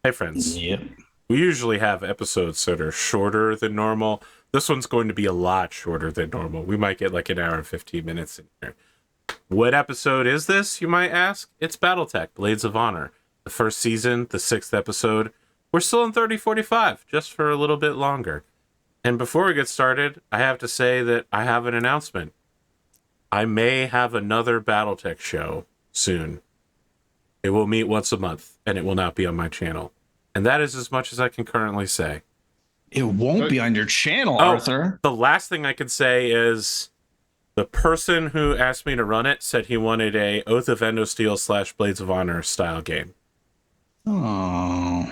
Hey, friends. Yep. We usually have episodes that are shorter than normal. This one's going to be a lot shorter than normal. We might get like an hour and 15 minutes in here. What episode is this, you might ask? It's Battletech, Blades of Honor. The first season, the 6th episode. We're still in 3045, just for a little bit longer. And before we get started, I have to say that I have an announcement. I may have another Battletech show soon. It will meet once a month, and it will not be on my channel. And that is as much as I can currently say. It won't be on your channel, Oh, Arthur. The last thing I can say is the person who asked me to run it said he wanted a Oath of Endosteel / Blades of Honor style game. Oh.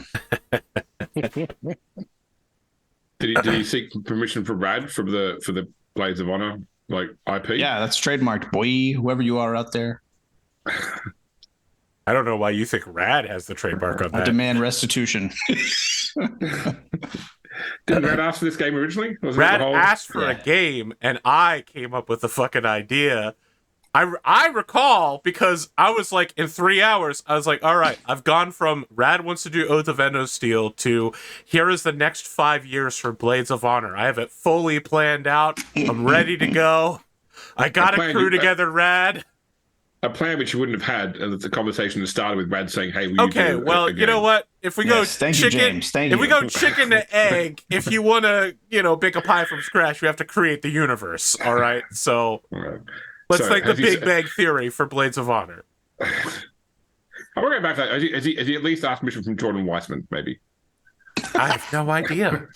Did he seek permission from Rad for the Blades of Honor like IP? Yeah, that's trademarked, boy. Whoever you are out there. I don't know why you think Rad has the trademark on I that. demand restitution. Didn't Rad ask for this game originally? Rad asked for a game, and I came up with the fucking idea. I recall because I was like, in 3 hours, I was like, all right, I've gone from Rad wants to do Oath of Endosteel to here is the next 5 years for Blades of Honor. I have it fully planned out. I'm ready to go. I got a crew together, Rad. A plan which you wouldn't have had the conversation that started with Rad saying, "Hey, will okay, you do well, you know what? If we go chicken, we go chicken to egg, if you want to, bake a pie from scratch, we have to create the universe. All right, so let's think the Big Bang Theory for Blades of Honor. I want to go back to that. Has he at least asked permission from Jordan Weissman? Maybe. I have no idea.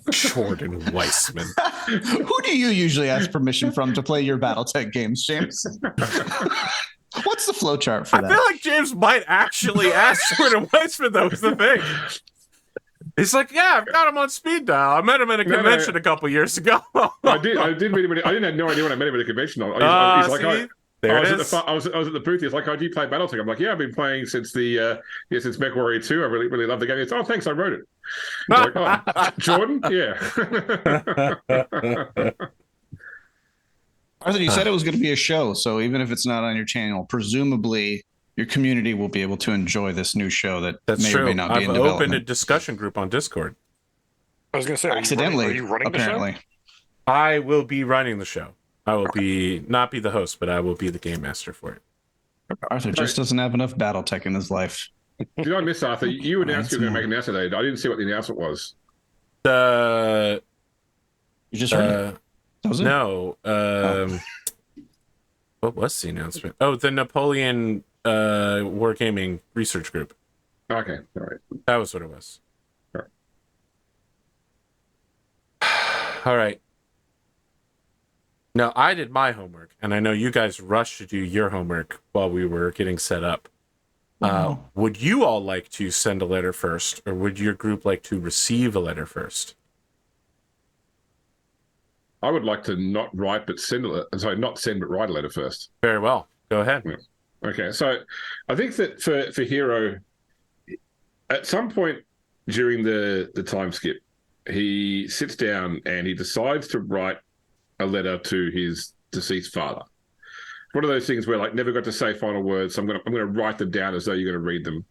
Jordan Weissman. Who do you usually ask permission from to play your Battletech games, James? What's the flowchart for that? I feel like James might actually ask Jordan Weissman, though, is the thing. He's like, yeah, I've got him on speed dial. I met him at a convention a couple years ago. I did meet him. I didn't have no idea when I met him at a convention. He's like, there I was at the booth. He's like, "Oh, do you play Battletech?" I'm like, "Yeah, I've been playing since since MechWarrior 2. I really love the game." It's, "Oh, thanks, I wrote it." Like, "Oh, Jordan, yeah." Arthur, you said it was going to be a show, so even if it's not on your channel, presumably your community will be able to enjoy this new show that's may true. Or may not be in development. I've opened a discussion group on Discord. I was going to say, accidentally, are you running apparently. the show? I will be running the show. I will not be the host, but I will be the game master for it. Arthur just doesn't have enough Battletech in his life. Did I miss, Arthur? You announced you were going to make an announcement today. I didn't see what the announcement was. You just heard it? Was it? No. What was the announcement? Oh, the Napoleon Wargaming Research Group. Okay, all right. That was what it was. All right. All right. Now, I did my homework, and I know you guys rushed to do your homework while we were getting set up. Would you all like to send a letter first, or would your group like to receive a letter first? I would like to not write, but send a letter. Sorry, not send, but write a letter first. Very well. Go ahead. Yeah. Okay, so I think that for Hiro, at some point during the time skip, he sits down and he decides to write a letter to his deceased father. One of those things where like never got to say final words, so I'm gonna write them down as though you're gonna read them.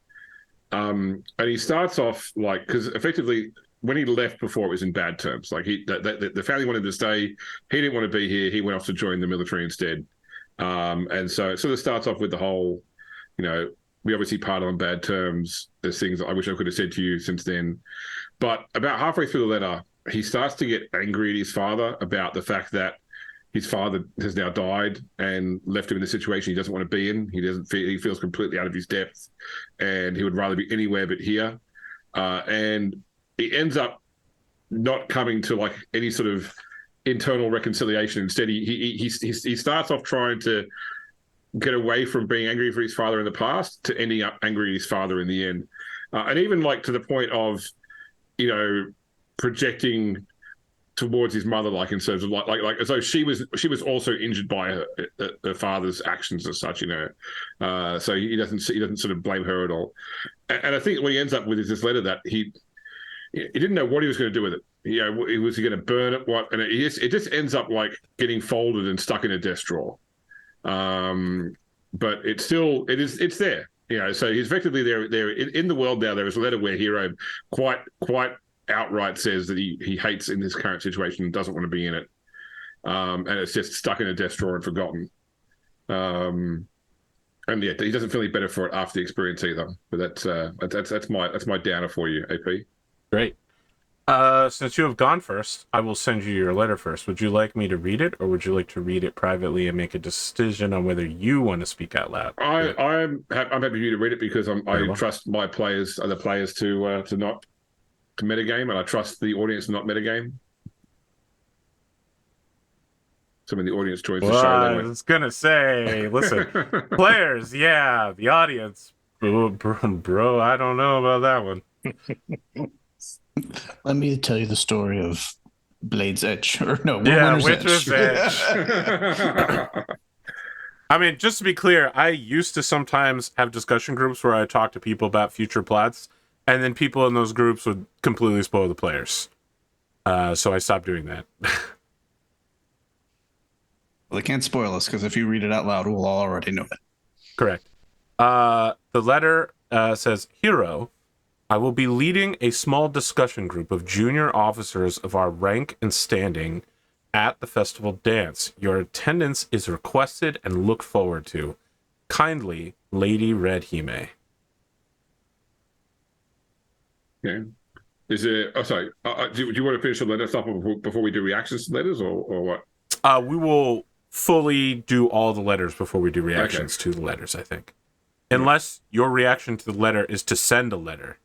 And he starts off like, because effectively when he left before, it was in bad terms. Like the family wanted to stay, he didn't want to be here. He went off to join the military instead. And so it sort of starts off with the whole, we obviously parted on bad terms. There's things I wish I could have said to you since then. But about halfway through the letter, he starts to get angry at his father about the fact that his father has now died and left him in a situation he doesn't want to be in. He feels completely out of his depth, and he would rather be anywhere but here. And he ends up not coming to like any sort of internal reconciliation. Instead, he starts off trying to get away from being angry for his father in the past to ending up angry at his father in the end, and even like to the point of, projecting towards his mother, like in terms of like as though she was also injured by her father's actions as such, so he doesn't sort of blame her at all. And I think what he ends up with is this letter that he didn't know what he was going to do with it. Was he going to burn it? What? And it just ends up like getting folded and stuck in a desk drawer. But it's there. So he's effectively there in the world now. There is a letter where Hiro quite outright says that he hates in this current situation and doesn't want to be in it, and it's just stuck in a desk drawer and forgotten. And yeah, he doesn't feel any better for it after the experience either. But that's my downer for you, AP. Great. Since you have gone first, I will send you your letter first. Would you like me to read it, or would you like to read it privately and make a decision on whether you want to speak out loud? I'm happy for you to read it because I well. trust my players, other players, to not to metagame, and I trust the audience to not metagame. Some of the audience joins the show. I was gonna say, listen, players, yeah, the audience, bro, I don't know about that one. Let me tell you the story of Blade's Edge, or no, Winter's Edge. I mean, just to be clear, I used to sometimes have discussion groups where I talk to people about future plots, and then people in those groups would completely spoil the players. So I stopped doing that. Well, they can't spoil us because if you read it out loud, we'll all already know it. Correct. The letter says, Hiro, I will be leading a small discussion group of junior officers of our rank and standing at the festival dance. Your attendance is requested and looked forward to. Kindly, Lady Red Hime. Okay. Is it? Oh, sorry. Do you want to finish the letter stuff before we do reactions to letters, or what? We will fully do all the letters before we do reactions to the letters, I think. Unless your reaction to the letter is to send a letter.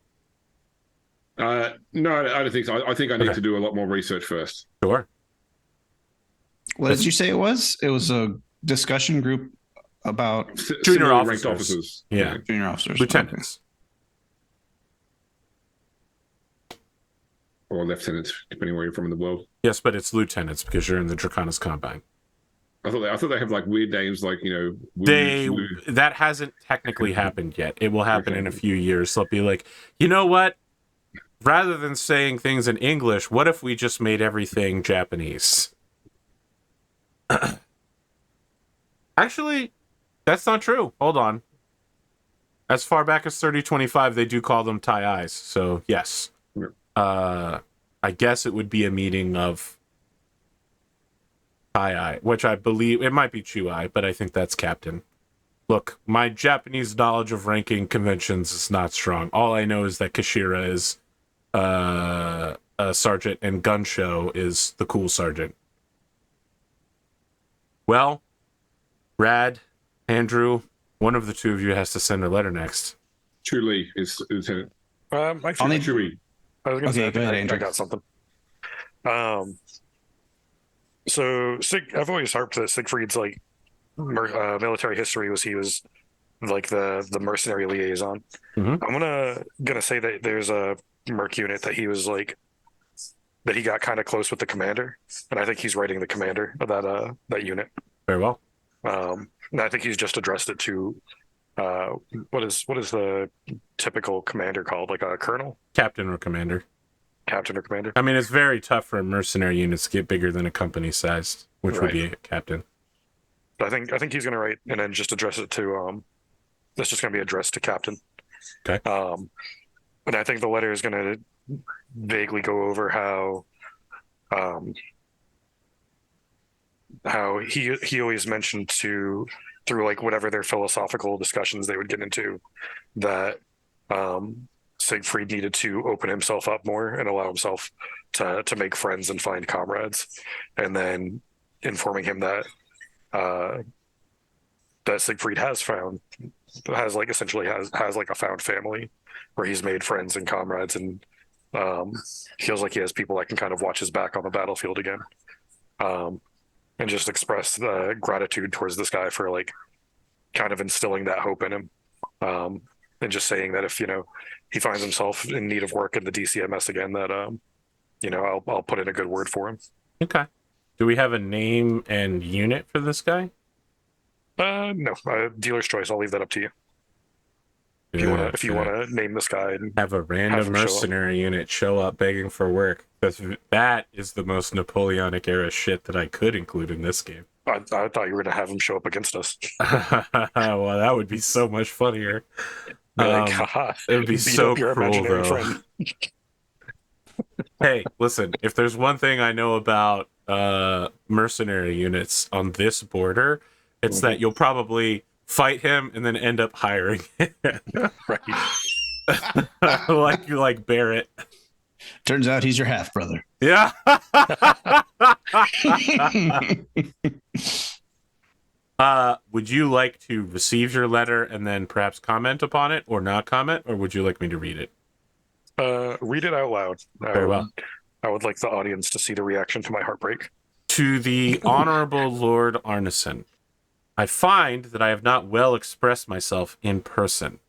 No, I don't think so. I think I need to do a lot more research first. Sure. What did you say it was? It was a discussion group about junior ranked officers. Yeah. Junior officers. Lieutenants. Or lieutenants, depending where you're from in the world. Yes, but it's lieutenants because you're in the Draconis Combine. I thought they have like weird names, like that hasn't technically happened yet. It will happen in a few years. They'll be like, you know what? Rather than saying things in English, what if we just made everything Japanese? Actually, that's not true. Hold on. As far back as 3025, they do call them Tai-Eyes. So yes. I guess it would be a meeting of Tai-Eye, which I believe it might be Chu-Ai, but I think that's Captain. Look, my Japanese knowledge of ranking conventions is not strong. All I know is that Kashira is a sergeant and Gunshow is the cool sergeant. Well, Rad, Andrew, one of the two of you has to send a letter next. Chu-Li is lieutenant. Actually, I'll need Chu-Li. I was going to say, go ahead, Andrew. I got something. So I've always harped that Siegfried's like military history was he was like the mercenary liaison. Mm-hmm. I'm gonna say that there's a merc unit that he was like that he got kind of close with the commander, and I think he's writing the commander of that unit. Very well. And I think he's just addressed it to what is the typical commander called, like a colonel, Captain or commander. Captain or commander. I mean, it's very tough for mercenary units to get bigger than a company sized, which would be a captain. But I think he's going to write and then just address it to that's just going to be addressed to Captain. Okay. And I think the letter is going to vaguely go over how he always mentioned through like whatever their philosophical discussions they would get into that Siegfried needed to open himself up more and allow himself to make friends and find comrades, and then informing him that that Siegfried has essentially like a found family where he's made friends and comrades, and feels like he has people that can kind of watch his back on the battlefield again, and just express the gratitude towards this guy for like kind of instilling that hope in him, and just saying that if he finds himself in need of work in the DCMS again, that I'll put in a good word for him. Okay. Do we have a name and unit for this guy? No, dealer's choice. I'll leave that up to you. If you want to name this guy and have a random mercenary unit show up begging for work, that is the most Napoleonic era shit that I could include in this game. I thought you were going to have him show up against us. Well, that would be so much funnier. Be like, haha, It would be beat so up your cruel, imaginary though. friend. Hey, listen, if there's one thing I know about mercenary units on this border, it's that you'll probably fight him and then end up hiring him. Right. like Barrett. Turns out he's your half brother. Yeah. Would you like to receive your letter and then perhaps comment upon it or not comment, or would you like me to read it? Read it out loud. Very well. I would like the audience to see the reaction to my heartbreak. To the Honorable Lord Arnsson, I find that I have not well expressed myself in person.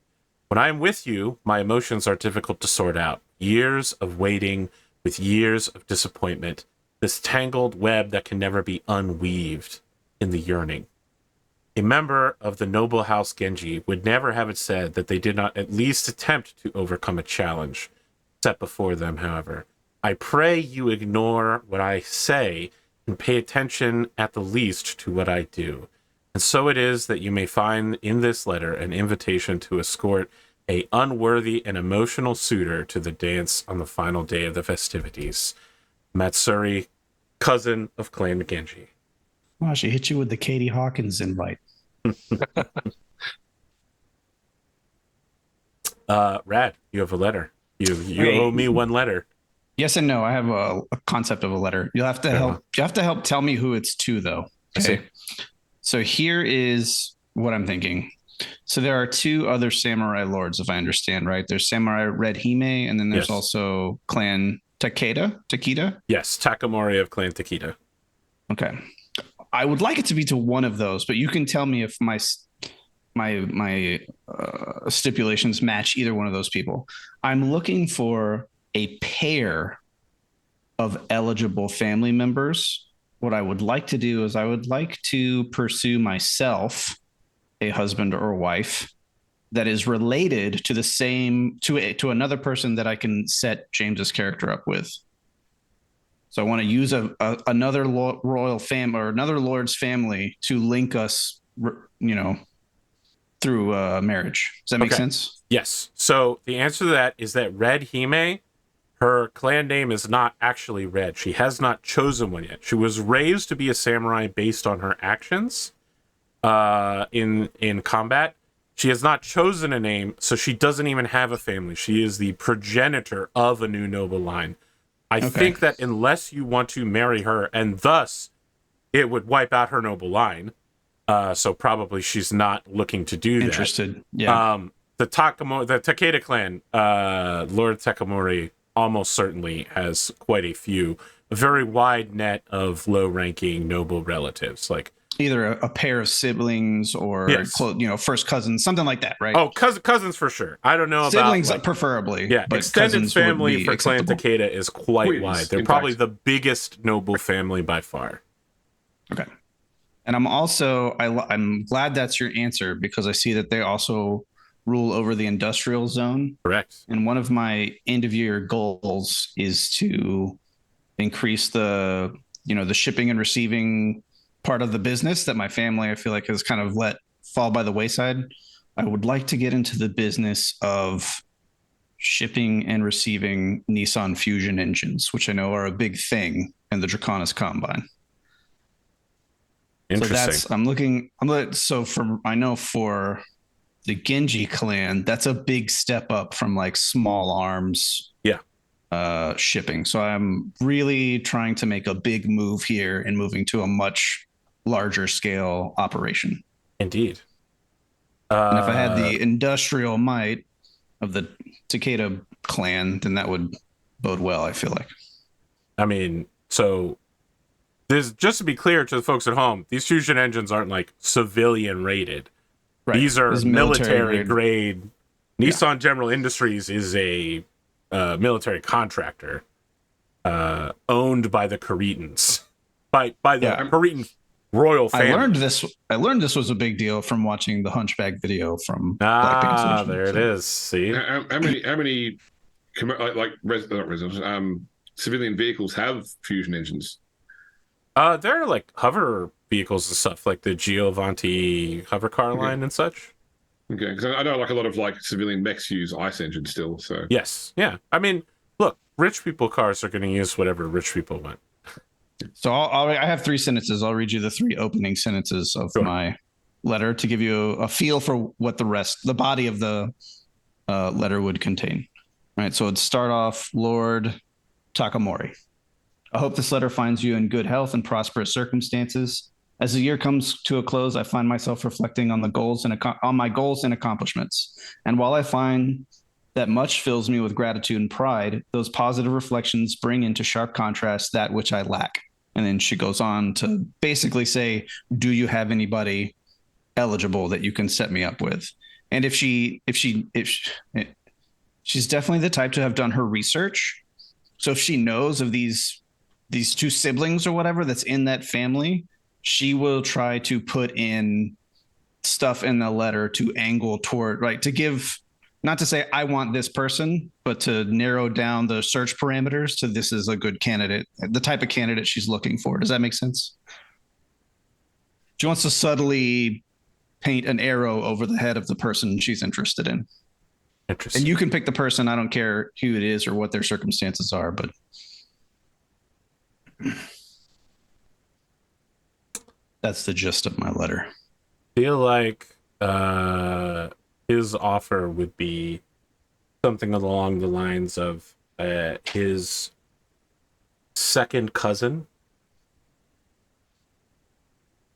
When I am with you, my emotions are difficult to sort out. Years of waiting with years of disappointment. This tangled web that can never be unweaved in the yearning. A member of the noble house Genji would never have it said that they did not at least attempt to overcome a challenge set before them, however. I pray you ignore what I say and pay attention at the least to what I do. And so it is that you may find in this letter an invitation to escort a unworthy and emotional suitor to the dance on the final day of the festivities. Matsuri, cousin of Clan Genji. Wow, she hit you with the Katie Hawkins invite. Rad, you have a letter. You Hey. owe me one letter. Yes and no. I have a concept of a letter. You'll have to help. You have to help tell me who it's to, though. I see. So here is what I'm thinking. So there are two other samurai lords, if I understand right. There's Samurai Red Hime, and then there's Yes. also Clan Takeda. Yes, Takamori of Clan Takeda. Okay. I would like it to be to one of those, but you can tell me if my stipulations match either one of those people. I'm looking for a pair of eligible family members. What I would like to do is I would like to pursue myself a husband or wife that is related to the same to another person that I can set James's character up with. So I want to use another royal fam or another lord's family to link us, through marriage. Does that make sense? Yes. So the answer to that is that Red Hime, her clan name is not actually Red. She has not chosen one yet. She was raised to be a samurai based on her actions in combat. She has not chosen a name, so she doesn't even have a family. She is the progenitor of a new noble line. I think that unless you want to marry her, and thus it would wipe out her noble line, so probably she's not looking to do that. Interested, yeah. The Takeda clan, Lord Takamori almost certainly has quite a very wide net of low-ranking noble relatives, like either a pair of siblings or first cousins, something like that, right? Oh, cousins for sure. I don't know siblings, about preferably. Yeah, but extended family for acceptable. Clan Takeda is quite Twins, wide. They're in probably fact. the biggest noble family by far. Okay. And I'm also I'm glad that's your answer, because I see that they also rule over the industrial zone. Correct. And one of my end of year goals is to increase the shipping and receiving part of the business that my family, I feel like, has kind of let fall by the wayside. I would like to get into the business of shipping and receiving Nissan Fusion engines, which I know are a big thing in the Draconis Combine. Interesting. I know for the Genji clan, that's a big step up from like small arms shipping. So I'm really trying to make a big move here and moving to a much larger scale operation. Indeed. And if I had the industrial might of the Takeda clan, then that would bode well, I feel like. I mean, so this, just to be clear to the folks at home, these fusion engines aren't like civilian rated. Right. These are military grade. Nissan General Industries is a military contractor owned by the Koreans, by the Korean royal family. I learned this was a big deal from watching the Hunchback video from Black Panther. There it is. See, how many civilian vehicles have fusion engines? There are like hover vehicles and stuff, like the Giovanti hover car line and such. Okay, because I know like a lot of like civilian mechs use ice engines still. So Yes, yeah. I mean, look, rich people cars are going to use whatever rich people want. So I have 3 sentences. I'll read you the 3 opening sentences of Sure. my letter to give you a feel for what the body of the letter would contain. All right. So it'd start off, Lord Takamori. I hope this letter finds you in good health and prosperous circumstances. As the year comes to a close, I find myself reflecting on on my goals and accomplishments. And while I find that much fills me with gratitude and pride, those positive reflections bring into sharp contrast that which I lack. And then she goes on to basically say, do you have anybody eligible that you can set me up with? And if she's definitely the type to have done her research. So if she knows of these 2 siblings or whatever that's in that family, she will try to put in stuff in the letter to angle toward, right, to give, not to say I want this person, but to narrow down the search parameters to this is a good candidate, the type of candidate she's looking for. Does that make sense? She wants to subtly paint an arrow over the head of the person she's interested in. Interesting. And you can pick the person. I don't care who it is or what their circumstances are, but that's the gist of my letter. Feel like his offer would be something along the lines of his second cousin.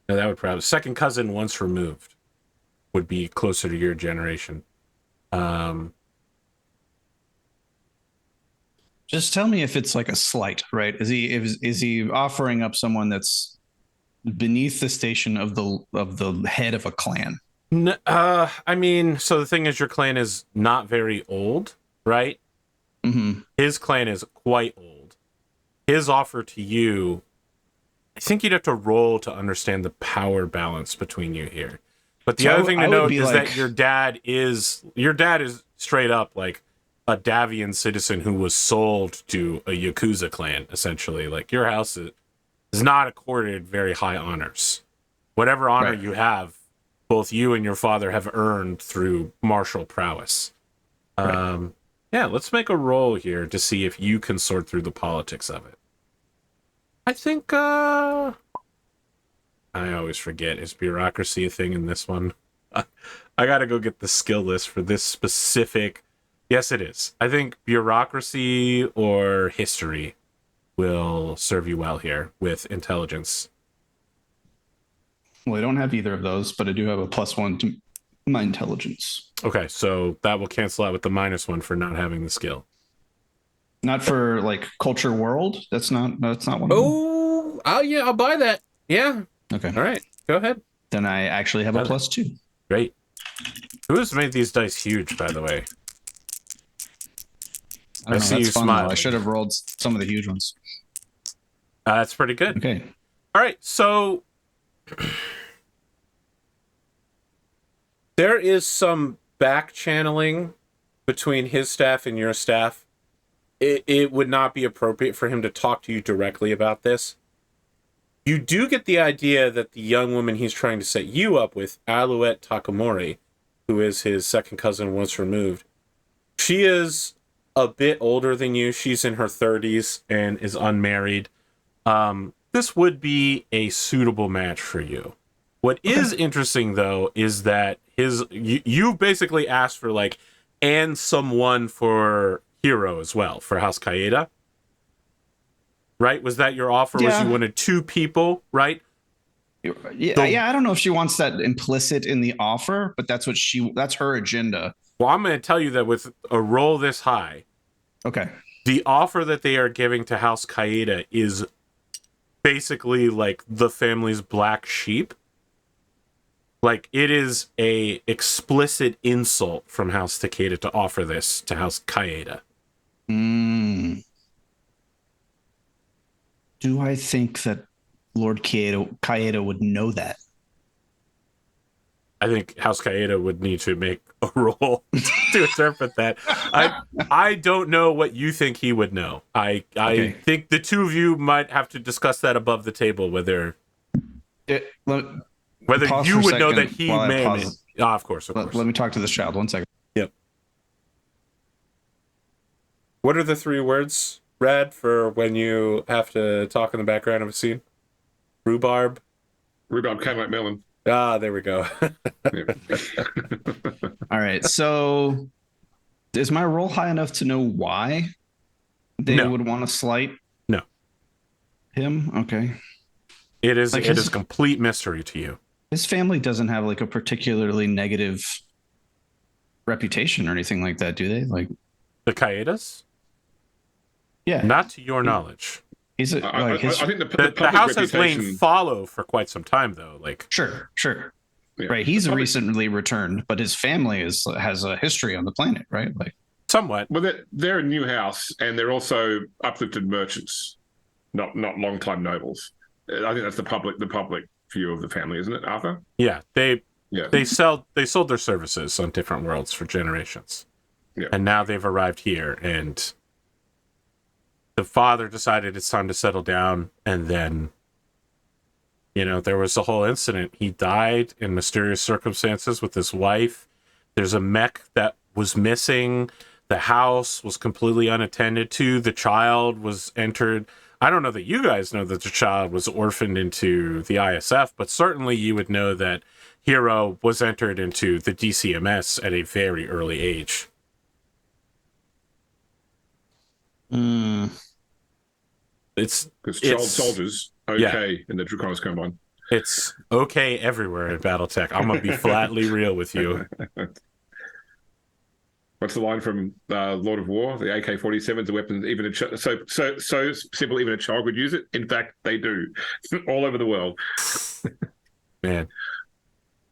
No, that would probably second cousin once removed would be closer to your generation. Just tell me if it's like a slight, right? Is he offering up someone that's beneath the station of the head of a clan? I mean, so the thing is, your clan is not very old, right? Mm-hmm. His clan is quite old. His offer to you, I think you'd have to roll to understand the power balance between you here. But the other thing to note is that your dad is straight up like a Davian citizen who was sold to a Yakuza clan, essentially. Like, your house is not accorded very high honors. Whatever honor you have, both you and your father have earned through martial prowess. Yeah, let's make a roll here to see if you can sort through the politics of it. I think, I always forget. Is bureaucracy a thing in this one? I gotta go get the skill list for this specific. Yes, it is. I think bureaucracy or history will serve you well here with intelligence. Well, I don't have either of those, but I do have a +1 to my intelligence. Okay, so that will cancel out with the -1 for not having the skill. Not for like culture world. That's not one of them. Oh yeah, I'll buy that. Yeah. Okay. All right, go ahead. Then I actually have a +2. Great. Who has made these dice huge, by the way? I don't know, see that's you fun, smiling. though. I should have rolled some of the huge ones. That's pretty good. Okay. All right, so there is some back channeling between his staff and your staff. It would not be appropriate for him to talk to you directly about this. You do get the idea that the young woman he's trying to set you up with, Alouette Takamori, who is his second cousin once removed, she is a bit older than you. She's in her 30s and is unmarried. This would be a suitable match for you. What is interesting, though, is that you basically asked for, like, and someone for Hiro as well, for House Kyeda. Right? Was that your offer? Yeah. Was you wanted 2 people, right? Yeah, I don't know if she wants that implicit in the offer, but that's her agenda. Well, I'm going to tell you that with a roll this high, Okay. the offer that they are giving to House Kyeda is basically like the family's black sheep. Like, it is a explicit insult from House Takeda to offer this to House Kyeda. Do I think that Lord Kyeda would know that? I think House Kyeda would need to make a roll to interpret that. I don't know what you think he would know. I think the two of you might have to discuss that above the table, whether you would know that he may. Of course. Let me talk to this child 1 second. Yep. What are the 3 words, Rad, for when you have to talk in the background of a scene? Rhubarb came like melon. Ah, there we go. All right. So is my roll high enough to know why they would want to slight him? Okay. It is a complete mystery to you. His family doesn't have like a particularly negative reputation or anything like that, do they? Like the Kyedas? Yeah. Not to your knowledge. I think the house has lain fallow for quite some time, though. Like sure. Yeah. Right. He's recently returned, but his family has a history on the planet, right? Like somewhat. Well, they're a new house, and they're also uplifted merchants, not long-time nobles. I think that's the public view of the family, isn't it, Arthur? Yeah, they sold their services on different worlds for generations, and now they've arrived here, and the father decided it's time to settle down, and then, there was a whole incident. He died in mysterious circumstances with his wife. There's a mech that was missing. The house was completely unattended to. The child was entered. I don't know that you guys know that the child was orphaned into the ISF, but certainly you would know that Hiro was entered into the DCMS at a very early age. It's child soldiers in the Draconis Combine. It's okay everywhere in Battletech. I'm gonna be flatly real with you. What's the line from Lord of War? The AK-47's a weapon. Even so simple, even a child would use it. In fact, they do all over the world. Man,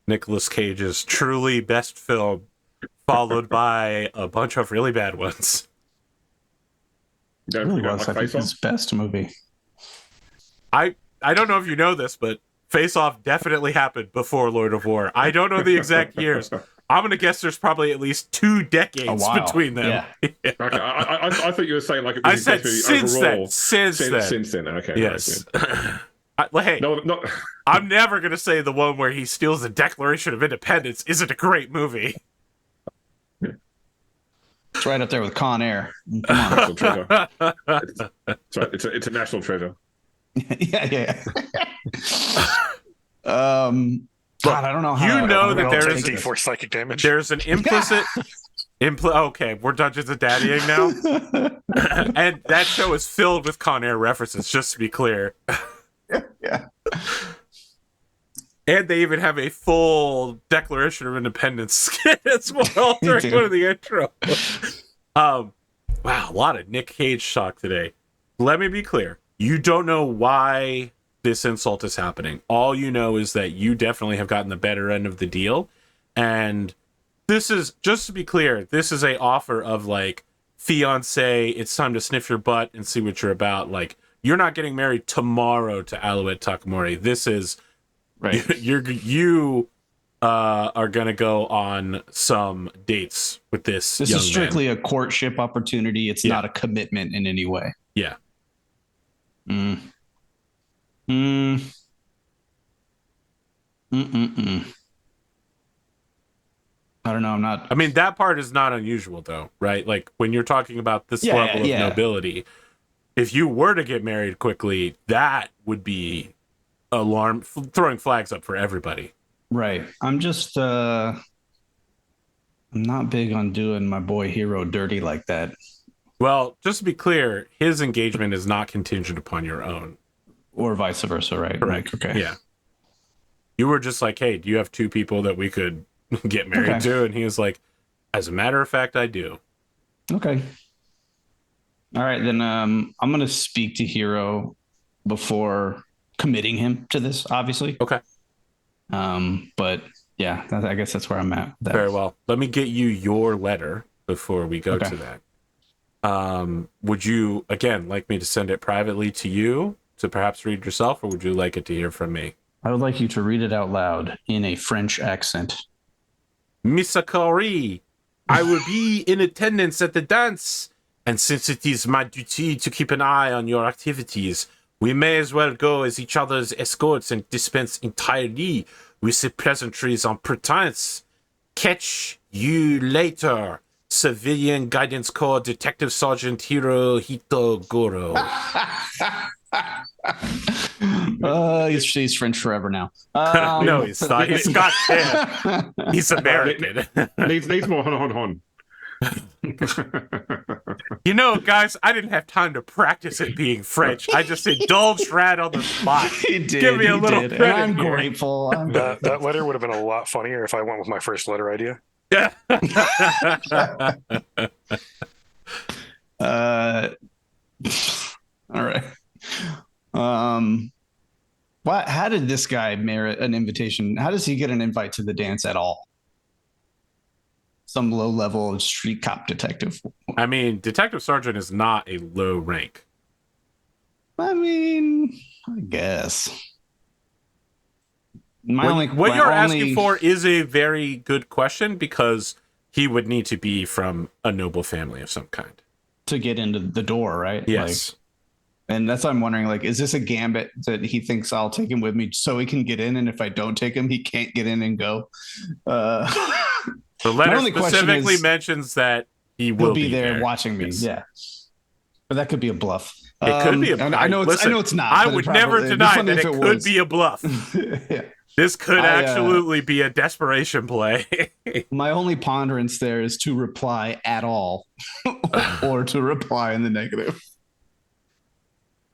Nicolas Cage's truly best film, followed by a bunch of really bad ones. It really was, I think, his best movie. I don't know if you know this, but Face Off definitely happened before Lord of War. I don't know the exact years. I'm going to guess there's probably at least 2 decades between them. Yeah. Okay. I thought you were saying like it was I said since overall. then. Since then. Okay. Yes. Right, hey, no. I'm never going to say the one where he steals the Declaration of Independence isn't a great movie. It's right up there with Con Air. Come on. Treasure. It's a national treasure. Yeah. God, I don't know how. You know that there is D4 psychic damage. There's an implicit. Okay, we're Dungeons and Daddying now, and that show is filled with Con Air references. Just to be clear. Yeah. And they even have a full Declaration of Independence skit as well during one of the intro. Wow, a lot of Nick Cage talk today. Let me be clear. You don't know why this insult is happening. All you know is that you definitely have gotten the better end of the deal. And this is, just to be clear, this is a offer of like, fiance, it's time to sniff your butt and see what you're about. Like, you're not getting married tomorrow to Alouette Takamori. This is... Right. You are going to go on some dates with this young is strictly a courtship opportunity. It's not a commitment in any way. Yeah. I don't know. I mean, that part is not unusual, though, right? Like, when you're talking about this level of nobility, if you were to get married quickly, that would be throwing flags up for everybody. Right. I'm just I'm not big on doing my boy Hiro dirty like that. Well, just to be clear, his engagement is not contingent upon your own. Or vice versa, right? Correct. Like, okay. Yeah. You were just like, hey, do you have 2 people that we could get married to? And he was like, as a matter of fact, I do. Okay. All right, then I'm going to speak to Hiro before committing him to this, obviously. Okay. But yeah, I guess that's where I'm at. Very well. Let me get you your letter before we go to that. Would you, again, like me to send it privately to you to perhaps read yourself, or would you like it to hear from me? I would like you to read it out loud in a French accent. Miss Akari, I will be in attendance at the dance, and since it is my duty to keep an eye on your activities, we may as well go as each other's escorts and dispense entirely with the pleasantries en pretense. Catch you later, Civilian Guidance Corps Detective Sergeant Hiro Hitogoro. He's French forever now. No, he's not. He's Scottish. He's American. Needs more hon. You know, guys, I didn't have time to practice it being French. I just indulged Rad on the spot. He did. Give me a little credit. credit. I'm here. grateful. That letter would have been a lot funnier if I went with my first letter idea. Yeah. All right. What? How did this guy merit an invitation? How does he get an invite to the dance at all? Some low-level street cop detective. I mean, Detective Sergeant is not a low rank. I mean, I guess. What you're asking for is a very good question, because he would need to be from a noble family of some kind to get into the door, right? Yes. And that's why I'm wondering, like, is this a gambit that he thinks I'll take him with me so he can get in, and if I don't take him, he can't get in and go? The letter specifically mentions that he'll be there watching me. Yes. Yeah, but that could be a bluff. It could be a bluff. I know it's not. I would never deny that it could be a bluff. Yeah. This could absolutely be a desperation play. My only ponderance there is to reply at all or to reply in the negative.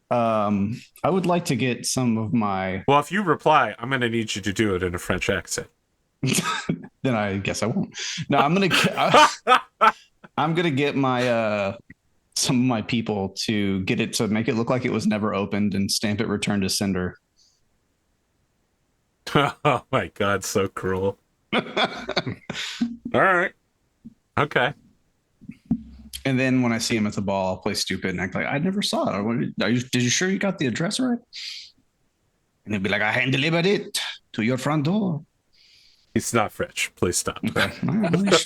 I would like to get some of my... Well, if you reply, I'm going to need you to do it in a French accent. Then I guess I won't. No, I'm going to get my... some of my people to get it to make it look like it was never opened and stamp it return to sender. Oh my God, so cruel. All right. Okay. And then when I see him at the ball, I'll play stupid and act like I never saw it. Did you sure you got the address right? And he'll be like, I hand delivered it to your front door. He's not French. Please stop. Okay.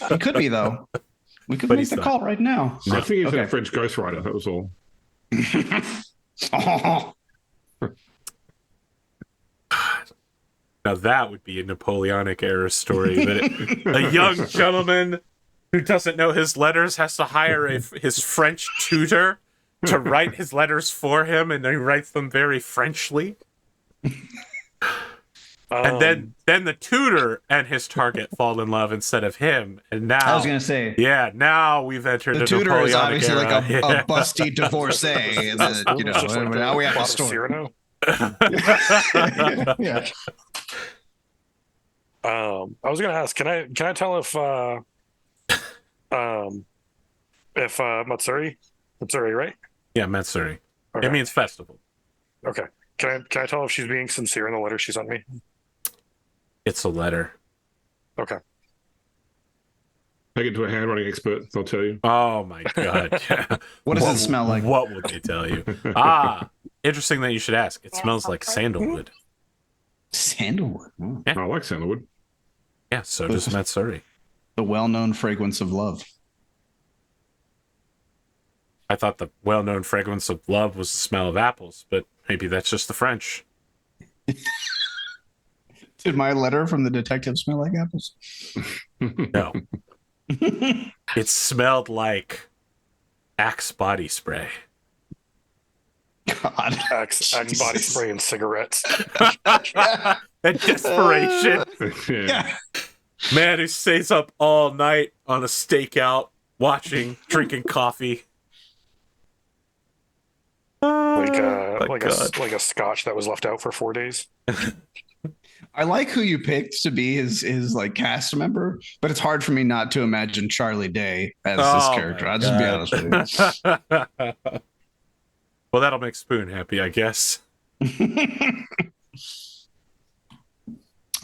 He could be, though. We could make the call right now. I think he's a French ghostwriter. That was all. Oh. Now that would be a Napoleonic era story. That a young gentleman who doesn't know his letters has to hire his French tutor to write his letters for him, and he writes them very Frenchly. And then the tutor and his target fall in love instead of him. And now I was gonna say, yeah, now we've entered the tutor Napoleonic is obviously era. like a busty divorcee. And now we have a story. Yeah. I was gonna ask, can I tell if Matsuri, right? Yeah, Matsuri. Okay. It means festival. Okay. Can I tell if she's being sincere in the letter she sent me? It's a letter. Okay. Take it to a handwriting expert. They'll tell you. Oh my God. What does it smell like? What would they tell you? Interesting that you should ask. It smells like sandalwood. Sandalwood. Oh. Yeah. I like sandalwood. Yeah, so does Matsuri. The well-known fragrance of love. I thought the well-known fragrance of love was the smell of apples, but maybe that's just the French. Did my letter from the detective smell like apples? No. It smelled like Axe body spray. God. Axe body spray and cigarettes. And desperation. Yeah. Man who stays up all night on a stakeout, watching, drinking coffee. Like a scotch that was left out for 4 days. I like who you picked to be his like cast member, but it's hard for me not to imagine Charlie Day as this character. I'll just be honest with you. Well, that'll make Spoon happy, I guess.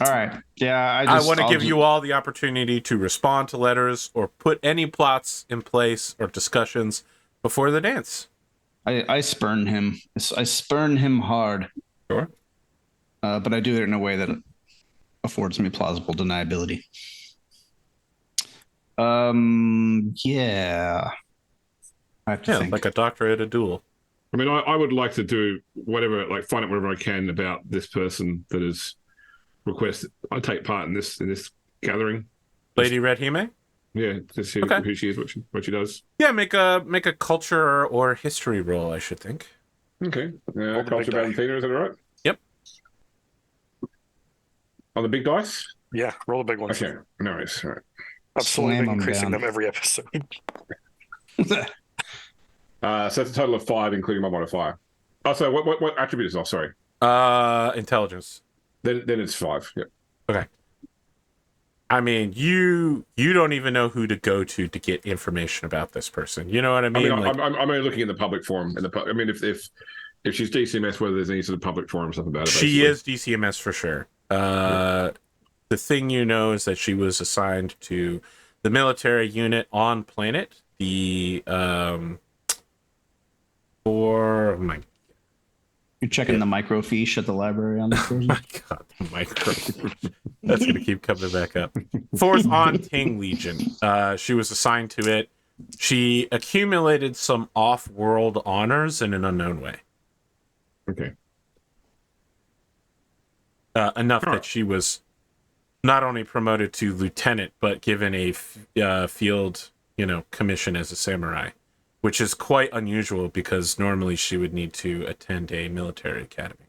All right. Yeah, I want to give you all the opportunity to respond to letters or put any plots in place or discussions before the dance. I spurn him. I spurn him hard. Sure. but I do it in a way that affords me plausible deniability. Yeah. I have to think. like a doctor at a duel. I mean, I would like to do whatever, like find out whatever I can about this person that is requested. I take part in this gathering. Lady Red Hime? Yeah, to see Okay. who she is, what she does. Yeah, make a culture or history roll, I should think. Okay. the Culture big die. Valentina, is that all right? Yep. On the big dice? Yeah, roll a big one. Okay. No worries. All right. Absolutely Slam 'em increasing down. them every episode. So that's a total of 5, including my modifier. Oh, so what attribute is off? Sorry. Intelligence. Then it's 5. Yep. Okay. I mean, you don't even know who to go to get information about this person. You know what I mean? I'm only looking in the public forum. I mean, if she's DCMS, whether there's any sort of public forum stuff about it. She is DCMS for sure. The thing you know is that she was assigned to the military unit on planet. The You're checking the microfiche at the library on this person? my god, micro. That's gonna keep coming back up. 4th on Ting Legion. She was assigned to it. She accumulated some off-world honors in an unknown way. Okay. Enough that she was not only promoted to lieutenant, but given a field, commission as a samurai, which is quite unusual because normally she would need to attend a military academy.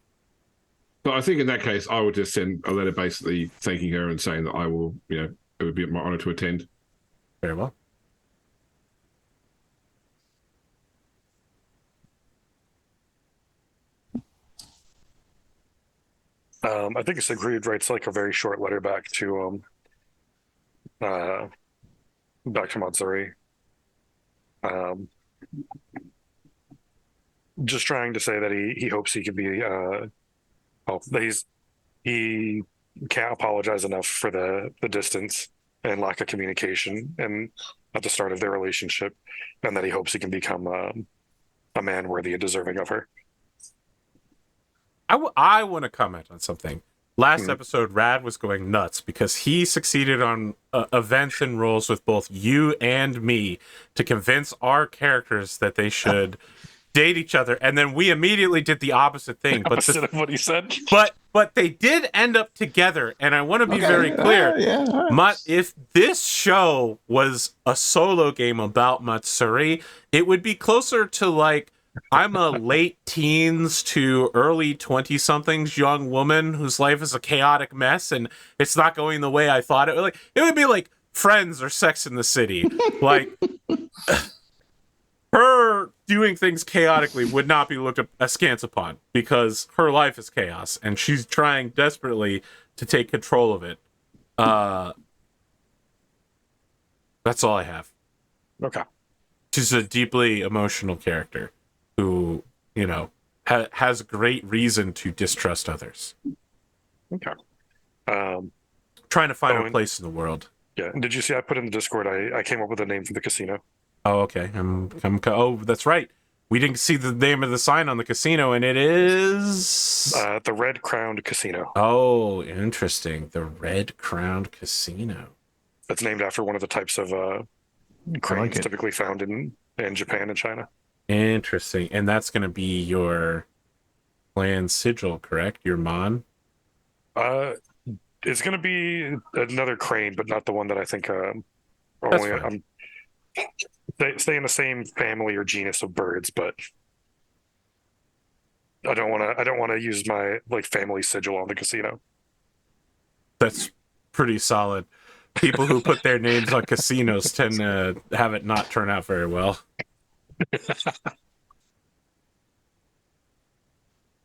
So I think in that case, I would just send a letter basically thanking her and saying that I will, it would be my honor to attend. Very well. I think Siegfried writes like a very short letter back to Matsuri. Just trying to say that he hopes he can be that he can't apologize enough for the distance and lack of communication and at the start of their relationship, and that he hopes he can become a man worthy and deserving of her. I want to comment on something. Last episode, Rad was going nuts because he succeeded on events and roles with both you and me to convince our characters that they should date each other, and then we immediately did the opposite thing. But Opposite of what he said. But they did end up together, and I want to be very clear. All right. If this show was a solo game about Matsuri, it would be closer to like, I'm a late teens to early 20-somethings young woman whose life is a chaotic mess and it's not going the way I thought it would. Like, it would be like Friends or Sex in the City. Like, her doing things chaotically would not be looked askance upon because her life is chaos and she's trying desperately to take control of it. That's all I have. Okay. She's a deeply emotional character who, has great reason to distrust others. Okay. Trying to find her place in the world. Yeah. Did you see I put in the Discord? I came up with a name for the casino. Oh, okay. Oh, that's right. We didn't see the name of the sign on the casino, and it is the Red Crowned Casino. Oh, interesting. The Red Crowned Casino. It's named after one of the types of cranes typically found in Japan and China. Interesting. And that's going to be your clan sigil, correct? Your mon? It's going to be another crane, but not the one that I think. I'm stay in the same family or genus of birds, but I don't want to use my family sigil on the casino. That's pretty solid. People who put their names on casinos tend to have it not turn out very well.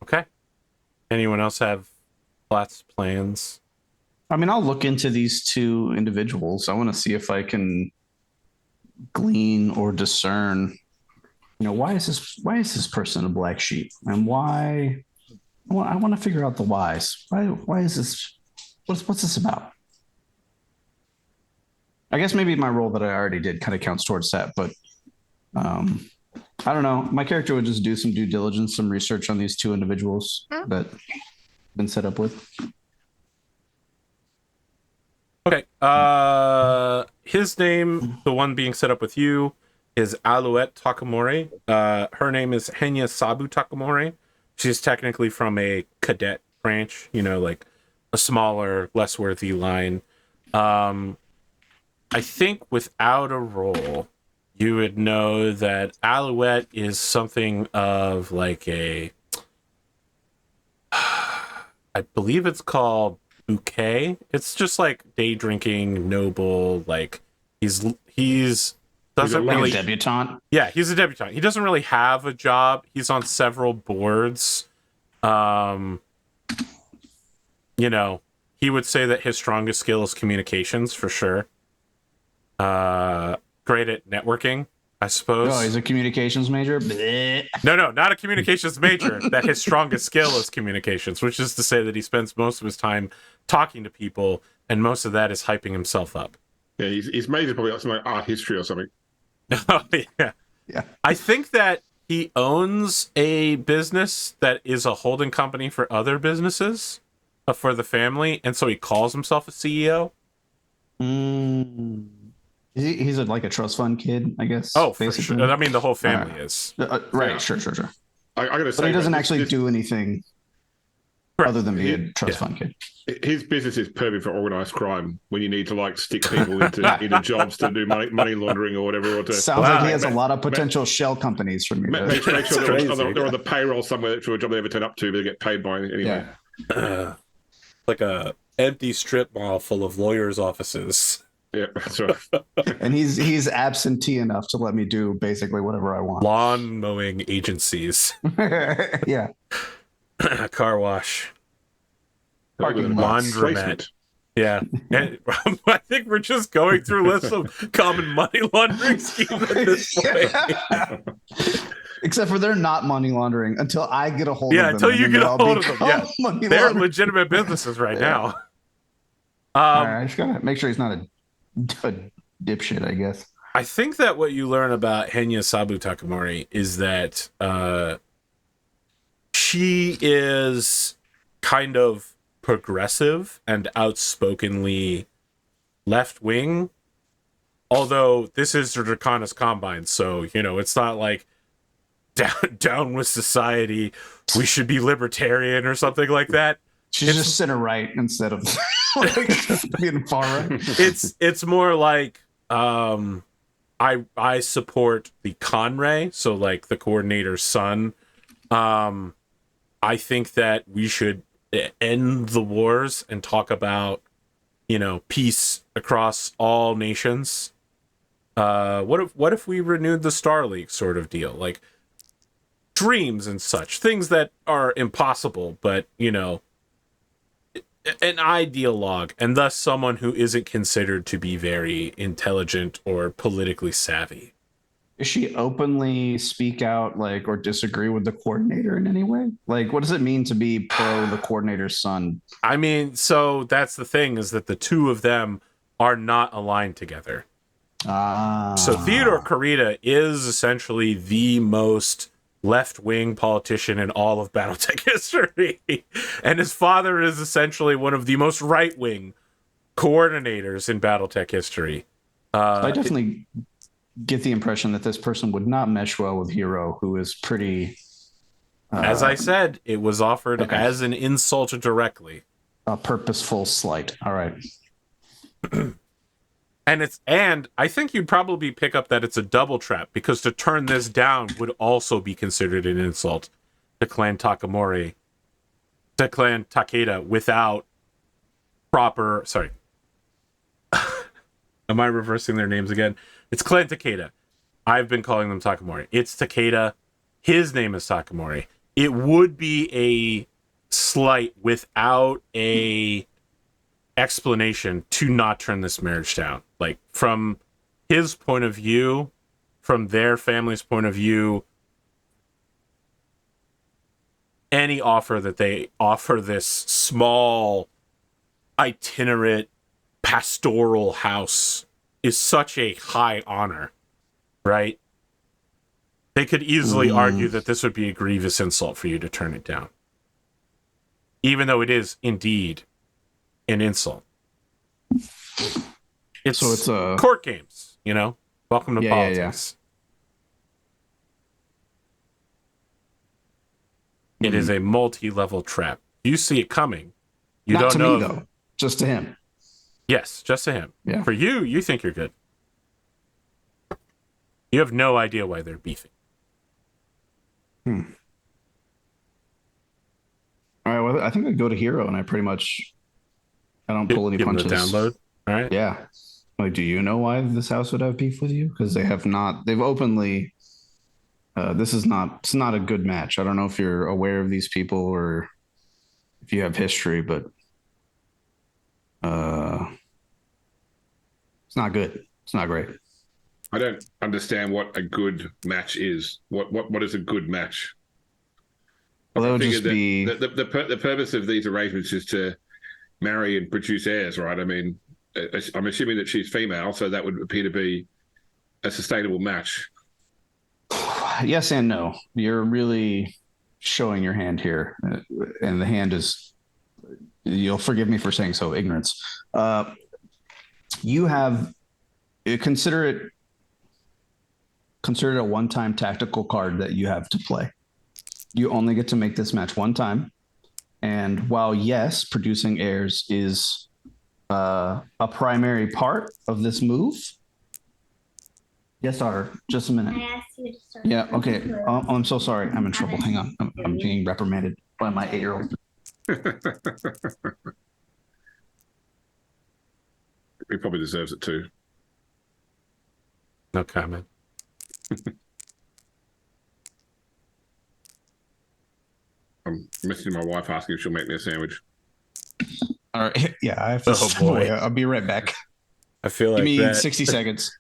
Okay. Anyone else have plots, plans? I mean, I'll look into these two individuals. I want to see if I can glean or discern, why is this person a black sheep, and why? I want to figure out the whys. Why is this? What's this about? I guess maybe my role that I already did kind of counts towards that, but I don't know. My character would just do some due diligence, some research on these two individuals that been set up with. Okay. His name, the one being set up with you, is Alouette Takamori. Her name is Henya Sabu Takamori. She's technically from a cadet branch, like a smaller, less worthy line. I think without a role, you would know that Alouette is something of like a, I believe it's called bouquet. It's just like day drinking, noble, like he's doesn't really debutante. Yeah, he's a debutante. He doesn't really have a job. He's on several boards. He would say that his strongest skill is communications for sure. Great at networking, I suppose. Oh, he's a communications major? Blech. No, not a communications major. That his strongest skill is communications, which is to say that he spends most of his time talking to people, and most of that is hyping himself up. Yeah, his major probably something like art history or something. Oh, yeah. Yeah. I think that he owns a business that is a holding company for other businesses for the family, and so he calls himself a CEO. He's like a trust fund kid, I guess. Oh, for sure. I mean, the whole family is. Right, Yeah. sure. I gotta say, But he doesn't actually do anything other than be a trust fund kid. His business is perfect for organized crime when you need to like stick people into jobs to do money laundering or whatever. Or to Sounds like he has a lot of potential shell companies from you. make sure they're on the payroll somewhere for a job they ever turn up to, but they get paid by anyway. Yeah. Like a empty strip mall full of lawyers' offices. Yeah, that's right. And he's absentee enough to let me do basically whatever I want. Lawn mowing agencies. Yeah. Car wash. Parking lots. Laundromat. Yeah. And I think we're just going through lists of common money laundering schemes at this point. Except for they're not money laundering until I get a hold of them. Yeah, until you get a hold of them. Yeah. Money They're laundering. legitimate businesses right now. All right, I just gotta make sure he's not a dipshit, I guess. I think that what you learn about Henya Sabu Takamori is that she is kind of progressive and outspokenly left-wing. Although this is the Draconis Combine, so, it's not like down with society, we should be libertarian or something like that. She's just center right instead of being far right. It's more like I support the Conray, so like the coordinator's son. I think that we should end the wars and talk about peace across all nations. What if we renewed the Star League sort of deal, like dreams and such things that are impossible, but an ideologue, and thus someone who isn't considered to be very intelligent or politically savvy. Does she openly speak out or disagree with the coordinator in any way? Like, what does it mean to be pro the coordinator's son? I mean, so that's the thing, is that the two of them are not aligned together. So Theodore Kyeda is essentially the most left-wing politician in all of Battletech history. And his father is essentially one of the most right-wing coordinators in Battletech history. I definitely get the impression that this person would not mesh well with Hiro, who is pretty... as I said, it was offered as an insult directly. A purposeful slight. All right. And I think you'd probably pick up that it's a double trap, because to turn this down would also be considered an insult to Clan Takeda without proper... Sorry. Am I reversing their names again? It's Clan Takeda. I've been calling them Takamori. It's Takeda. His name is Takamori. It would be a slight without a explanation to not turn this marriage down. Like, from his point of view, from their family's point of view, any offer that they offer this small itinerant pastoral house is such a high honor, right? They could easily argue that this would be a grievous insult for you to turn it down. even though it is indeed an insult. It's court games, you know. Welcome to politics. It is a multi-level trap. You see it coming. You Not don't to know me, though. Just to him. Yes, just to him. Yeah. For you, you think you're good. You have no idea why they're beefing. All right, well, I think I go to Hiro, and I don't pull any Give them punches. the download. All right. Yeah. Like, do you know why this house would have beef with you? Because they've openly, it's not a good match. I don't know if you're aware of these people or if you have history, but it's not good. It's not great. I don't understand what a good match is. What is a good match? Well, that would just be the purpose of these arrangements is to marry and produce heirs, right? I mean, I'm assuming that she's female, so that would appear to be a sustainable match. Yes and no. You're really showing your hand here, and the hand is, you'll forgive me for saying so, ignorance. You have, consider it a one-time tactical card that you have to play. You only get to make this match one time. And while, yes, producing heirs is a primary part of this move. Yes, daughter, just a minute. I asked you to start. Yeah, okay. I'm so sorry. I'm in trouble. Hang on. I'm being reprimanded by my 8-year-old. He probably deserves it too. No comment. I'm messaging my wife asking if she'll make me a sandwich. All right. Yeah, I have to step away. I'll be right back. I feel like Give me that. 60 seconds.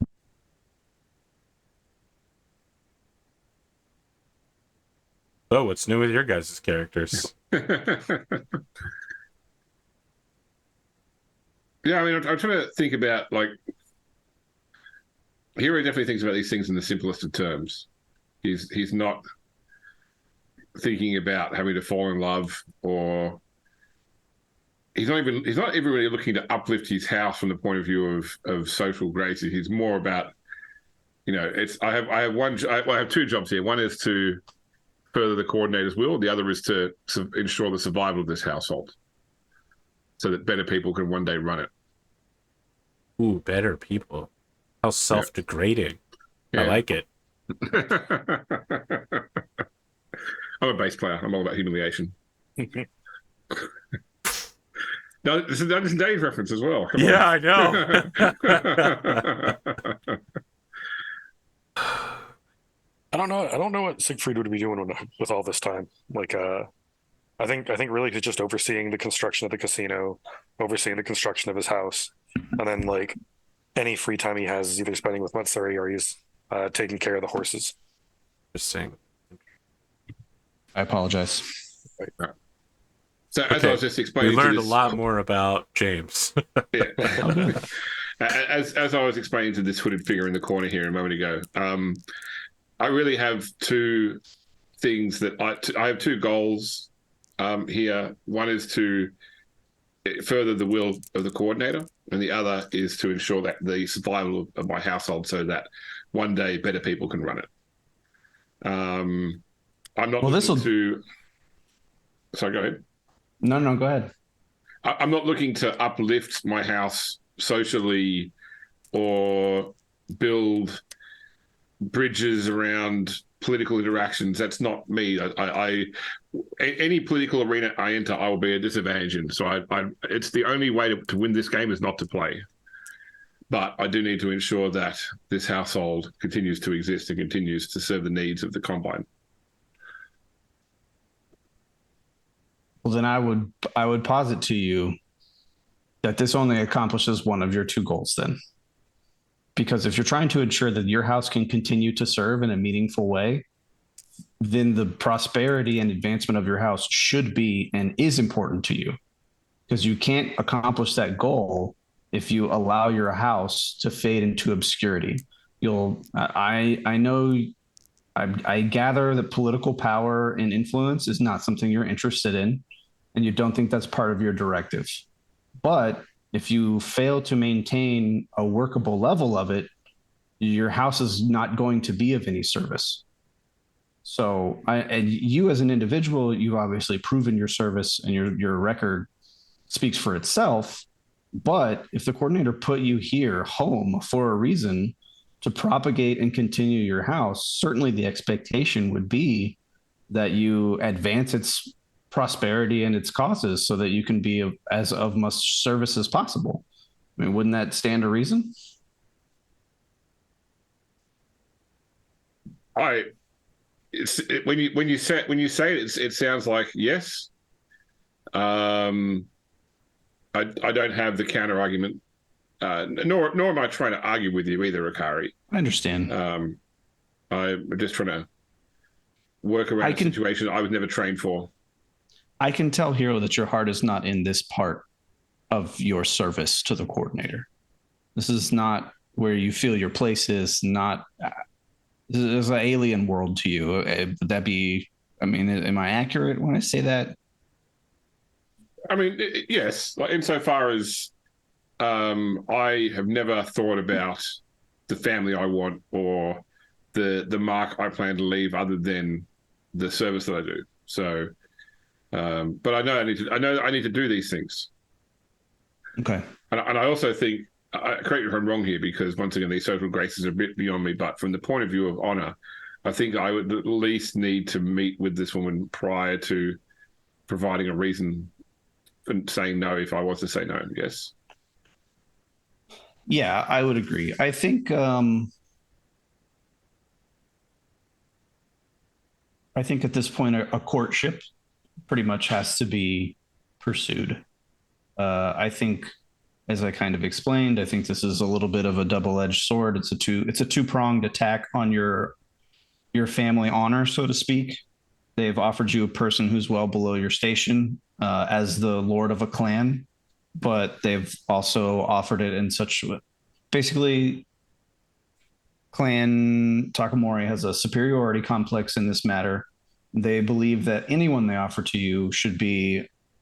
Oh, what's new with your guys' characters? Yeah, I mean, I'm trying to think about, like, Hiro definitely thinks about these things in the simplest of terms. He's not thinking about having to fall in love, or he's not even really looking to uplift his house from the point of view of social grace. He's more about, you know, I have two jobs here. One is to further the coordinator's will. The other is to ensure the survival of this household, so that better people can one day run it. Ooh, better people. How self-degrading. Yeah. I like it. I'm a bass player. I'm all about humiliation. No, this is Dungeons & Dragons reference as well. Come on. I know. I don't know what Siegfried would be doing with all this time. Like, I think really he's just overseeing the construction of the casino, overseeing the construction of his house, and then like any free time he has is either spending with Matsuri or he's taking care of the horses. Interesting. I apologize. Right. So as I was just explaining, we learned a lot more about James. As I was explaining to this hooded figure in the corner here a moment ago, I really have two things that I have two goals here. One is to further the will of the coordinator, and the other is to ensure that the survival of my household, so that one day better people can run it. I'm not looking to. Sorry, go ahead. No, go ahead. I'm not looking to uplift my house socially or build bridges around political interactions. That's not me. Any political arena I enter, I will be a disadvantage in. So it's the only way to win this game is not to play. But I do need to ensure that this household continues to exist and continues to serve the needs of the Combine. Well, then I would posit to you that this only accomplishes one of your two goals then. Because if you're trying to ensure that your house can continue to serve in a meaningful way, then the prosperity and advancement of your house should be and is important to you. Because you can't accomplish that goal if you allow your house to fade into obscurity. I gather that political power and influence is not something you're interested in. and you don't think that's part of your directive. But if you fail to maintain a workable level of it, your house is not going to be of any service. So, and you as an individual, you've obviously proven your service, and your record speaks for itself. But if the coordinator put you here home for a reason to propagate and continue your house, certainly the expectation would be that you advance its prosperity and its causes so that you can be as of much service as possible. I mean, wouldn't that stand to reason? When you say it, it sounds like yes. I don't have the counter argument, nor am I trying to argue with you either, Akari. I understand. I'm just trying to work around a situation I was never trained for. I can tell, Hiro, that your heart is not in this part of your service to the coordinator. This is not where you feel your place is. This is an alien world to you. Would that be? I mean, am I accurate when I say that? I mean, yes. Like, insofar as I have never thought about the family I want or the mark I plan to leave, other than the service that I do. So, but I know I need to do these things. Okay. And I also think, correct me if I'm wrong here, because once again, these social graces are a bit beyond me. But from the point of view of honor, I think I would at least need to meet with this woman prior to providing a reason for saying no, if I was to say no. Yes. Yeah, I would agree. I think at this point, a courtship pretty much has to be pursued. I think, as I kind of explained, I think this is a little bit of a double-edged sword. It's a two-pronged attack on your family honor, so to speak. They've offered you a person who's well below your station as the lord of a clan, but they've also offered it in such basically, Clan Takamori has a superiority complex in this matter. They believe that anyone they offer to you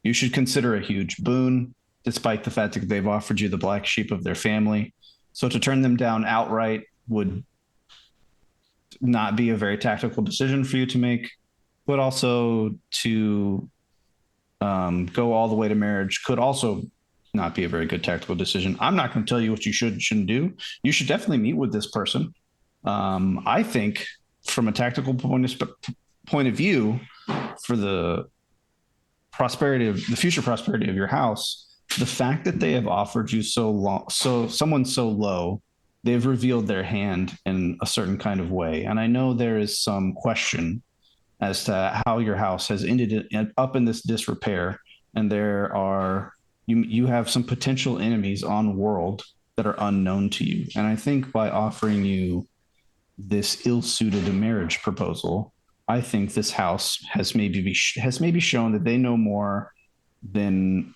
you should consider a huge boon, despite the fact that they've offered you the black sheep of their family. So to turn them down outright would not be a very tactical decision for you to make, but also to go all the way to marriage could also not be a very good tactical decision. I'm not going to tell you what you shouldn't do. You should definitely meet with this person. I think from a tactical point of view, for the future prosperity of your house, the fact that they have offered you someone so low, they've revealed their hand in a certain kind of way. And I know there is some question as to how your house has ended up in this disrepair. And you have some potential enemies on world that are unknown to you. And I think by offering you this ill-suited marriage proposal, I think this house has maybe shown that they know more than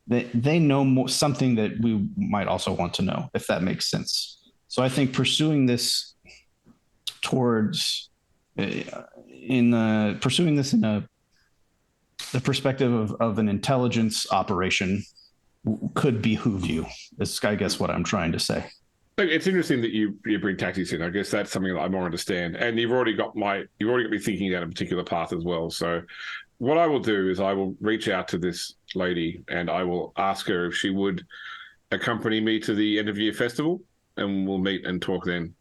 they know more, something that we might also want to know, if that makes sense. So I think pursuing this in the perspective of an intelligence operation could behoove you. That's, I guess, what I'm trying to say. It's interesting that you bring tactics in. I guess that's something that I more understand. And you've already got me thinking down a particular path as well. So what I will do is I will reach out to this lady and I will ask her if she would accompany me to the end of year festival, and we'll meet and talk then.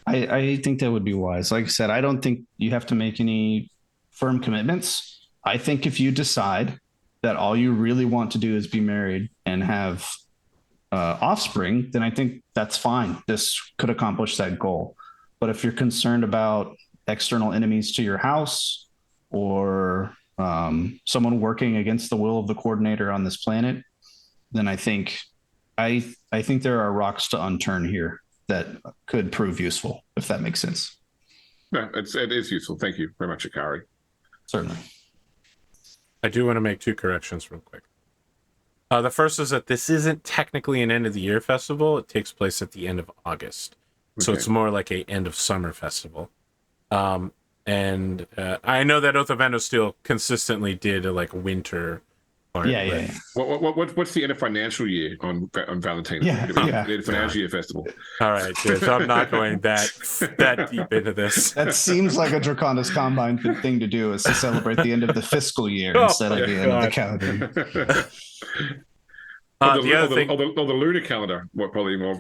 I think that would be wise. Like I said, I don't think you have to make any firm commitments. I think if you decide that all you really want to do is be married and have offspring, then I think that's fine. This could accomplish that goal. But if you're concerned about external enemies to your house or someone working against the will of the coordinator on this planet, then I think there are rocks to unturn here that could prove useful, if that makes sense. No, it is useful. Thank you very much, Akari. Certainly. I do want to make two corrections real quick. The first is that this isn't technically an end of the year festival. It takes place at the end of August. So it's more like a end of summer festival. And I know that Oath of Endosteel consistently did a like winter part. Yeah. What's the end of financial year on Valentina? Yeah, yeah. The financial year festival. All right, good. So I'm not going that deep into this. That seems like a Draconis Combine thing to do, is to celebrate the end of the fiscal year Oh, instead of the end of the calendar year. The other thing, or the lunar calendar, what probably more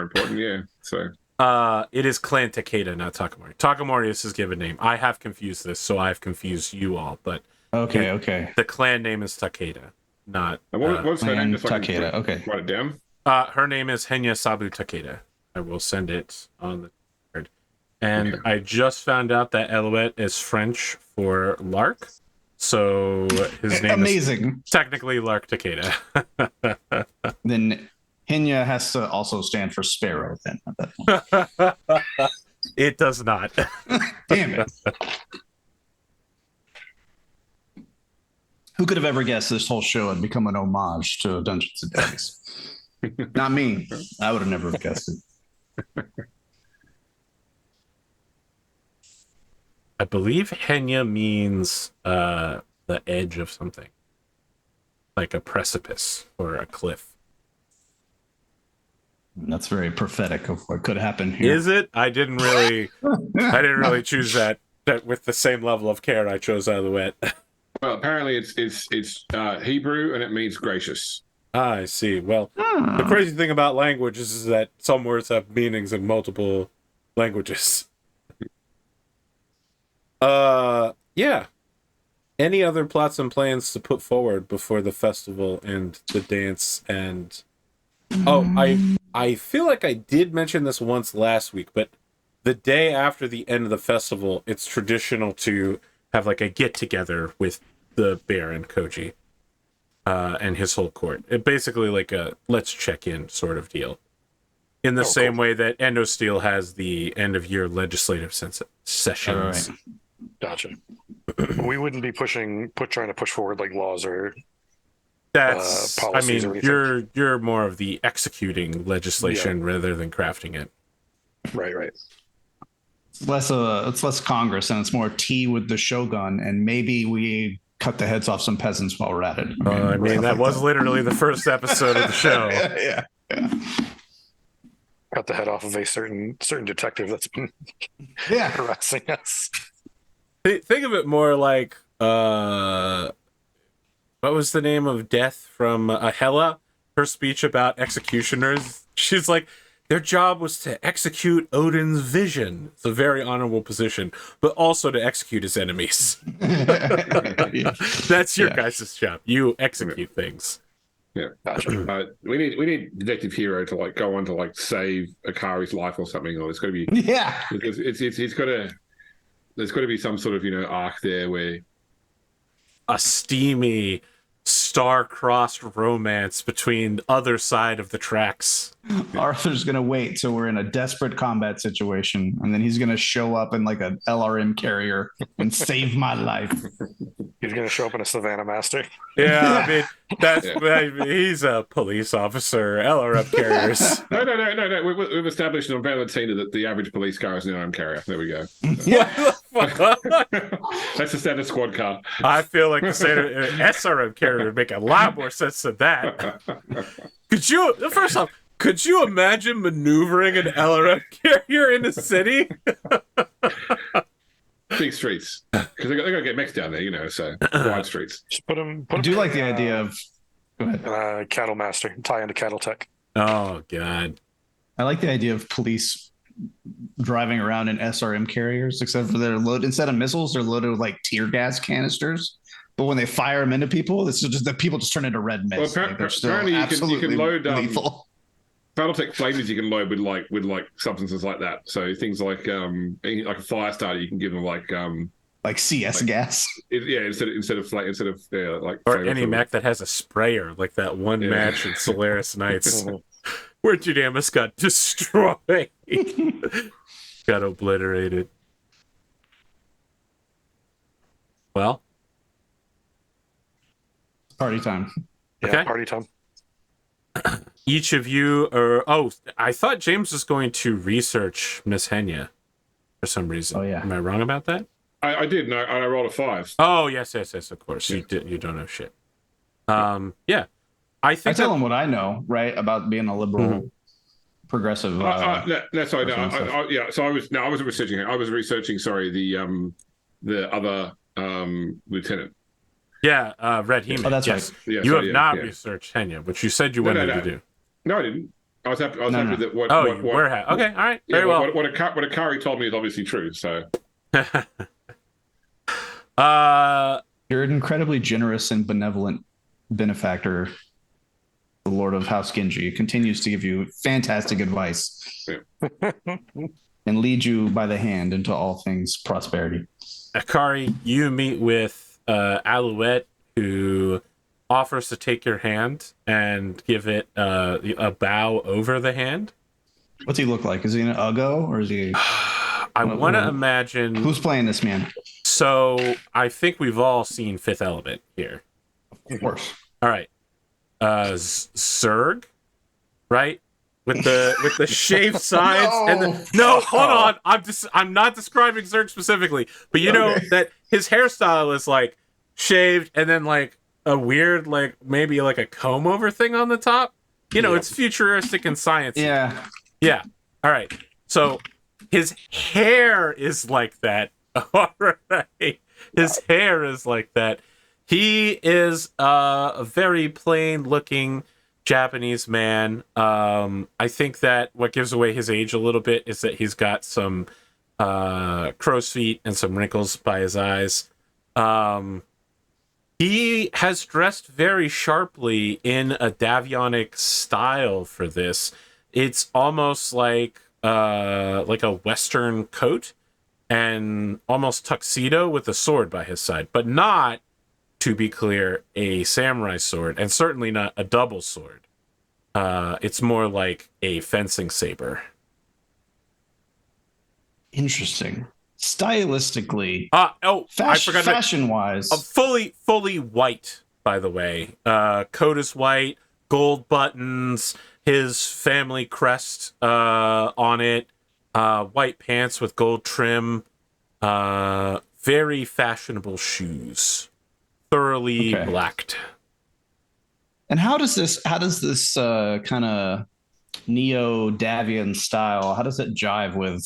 important. Yeah. So. It is Clan Takeda, not Takamori. Takamori is his given name. I have confused this, so I've confused you all. But okay. the clan name is Takeda, not. And what's her name? Takeda. Okay. Write it down. Her name is Henya Sabu Takeda. I will send it on the card. And I just found out that Elouette is French for Lark, so his name amazing. is technically Lark Takeda. Then Henya has to also stand for sparrow. Then at that point. It does not. Damn it. Who could have ever guessed this whole show had become an homage to Dungeons and Dragons? Not me. I would have never guessed it. I believe Henya means the edge of something, like a precipice or a cliff. That's very prophetic of what could happen here. Is it? I didn't really choose that with the same level of care I chose out of the wet. Well, apparently it's Hebrew and it means gracious. Ah, I see. Well, the crazy thing about languages is that some words have meanings in multiple languages. Yeah. Any other plots and plans to put forward before the festival and the dance and... Oh, I feel like I did mention this once last week, but the day after the end of the festival, it's traditional to have like a get-together with the Baron Koji and his whole court. It basically like a let's check in sort of deal. In the same way that Endosteel has the end-of-year legislative sessions. Right. Gotcha. We wouldn't be trying to push forward like laws or That's I policies mean, or anything. you're more of the executing legislation rather than crafting it. Right. It's less Congress and it's more tea with the Shogun, and maybe we cut the heads off some peasants while we're at it. I mean, that was literally the first episode of the show. Yeah. Cut the head off of a certain detective that's been harassing us. Think of it more like what was the name of Death from Hela? Her speech about executioners. She's like, their job was to execute Odin's vision. It's a very honorable position, but also to execute his enemies. That's your guys' job. You execute things. Yeah, gotcha. We need Detective Hiro to like go on to like save Akari's life or something. Or it's got to be because it's got to. There's got to be some sort of arc there where a steamy, star-crossed romance between other side of the tracks. Arthur's gonna wait till we're in a desperate combat situation, and then he's gonna show up in like an LRM carrier and save my life. He's gonna show up in a Savannah Master. Yeah, I mean he's a police officer. LRM carriers. No. We've established on Valentina that the average police car is an LRM carrier. There we go. That's the standard squad car. I feel like the standard SRM carrier would make a lot more sense than that. First off, could you imagine maneuvering an LRM carrier in the city? Big streets, because they're gonna get mechs down there, so wide streets. Just put him. I do like the idea of Cattle Master, tie into Battletech. Oh god, I like the idea of police driving around in SRM carriers, except for they're loaded instead of missiles, they're loaded with like tear gas canisters. But when they fire them into people, it's just the people just turn into red mist. Well, apparently you can load lethal. Battletech flamers you can load with like substances like that. So things like a fire starter, you can give them like CS gas. Instead of like or any mech that has a sprayer, like that one match in Solaris Knights where Judamus got destroyed, got obliterated. Well, party time. Yeah, party time. Each of you are... Oh, I thought James was going to research Miss Henya for some reason. Oh, yeah. Am I wrong about that? I did. No, I rolled a 5. Oh, yes. Of course, you did. You don't know shit. Yeah, I think I tell him what I know, right, about being a liberal, progressive. No, sorry, no, person and stuff. yeah. So I wasn't researching it. I was researching. Sorry, the other lieutenant. Yeah, Red Heman. Oh, that's yes. right. Yeah, You so, have yeah, not yeah. researched Henya, which you said you No, wanted no, to do. No, I didn't. I was happy. No. Happy that what. Oh, what, you what, were okay. All right, yeah, very well. What Akari told me is obviously true. So. You're an incredibly generous and benevolent benefactor. The Lord of House Genji continues to give you fantastic advice and lead you by the hand into all things prosperity. Akari, you meet with Alouette, who offers to take your hand and give it a bow over the hand. What's he look like? Is he an Uggo or is he? I want to imagine. Who's playing this man? So I think we've all seen Fifth Element here. Of course. All right, Zerg, right? With the shaved sides and the hold on. I'm not describing Zerg specifically, but you know that his hairstyle is like shaved and then like a weird like maybe like a comb over thing on the top. You know, it's futuristic and science. Yeah. Yeah. All right. So his hair is like that. All right. His hair is like that. He is a very plain looking Japanese man. I think that what gives away his age a little bit is that he's got some crow's feet and some wrinkles by his eyes. He has dressed very sharply in a Davionic style for this. It's almost like a Western coat and almost tuxedo with a sword by his side, but not, to be clear, a samurai sword, and certainly not a double sword. It's more like a fencing saber. Interesting. Stylistically. I forgot fashion-wise. Fully white, by the way. Coat is white, gold buttons, his family crest on it, white pants with gold trim, very fashionable shoes, thoroughly blacked. And how does this kind of neo-Davian style, how does it jive with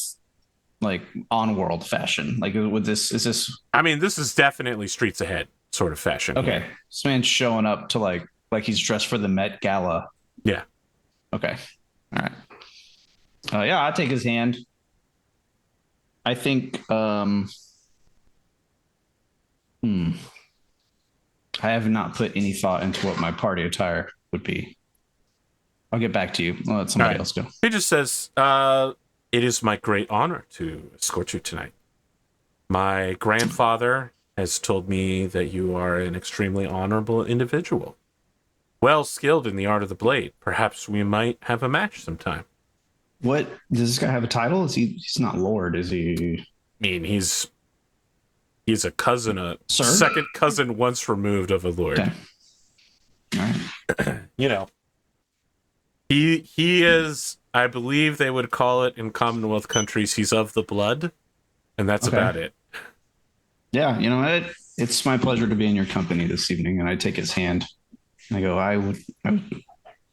like on-world fashion? Like with this, is this? I mean, this is definitely streets ahead sort of fashion. Okay, here. this man's showing up to like he's dressed for the Met Gala. Yeah. Okay. All right. Yeah, I'll take his hand. I think. I have not put any thought into what my party attire would be. I'll get back to you. I'll let somebody else go. He just says, it is my great honor to escort you tonight. My grandfather has told me that you are an extremely honorable individual. Well skilled in the art of the blade. Perhaps we might have a match sometime. What does this guy have a title? He's not Lord, is he? I mean, he's a cousin, Sir? Second cousin once removed of a lord. Okay. All right. You know, he is, I believe they would call it in Commonwealth countries, he's of the blood, and that's about it. Yeah, you know, it's my pleasure to be in your company this evening, and I take his hand. And I go,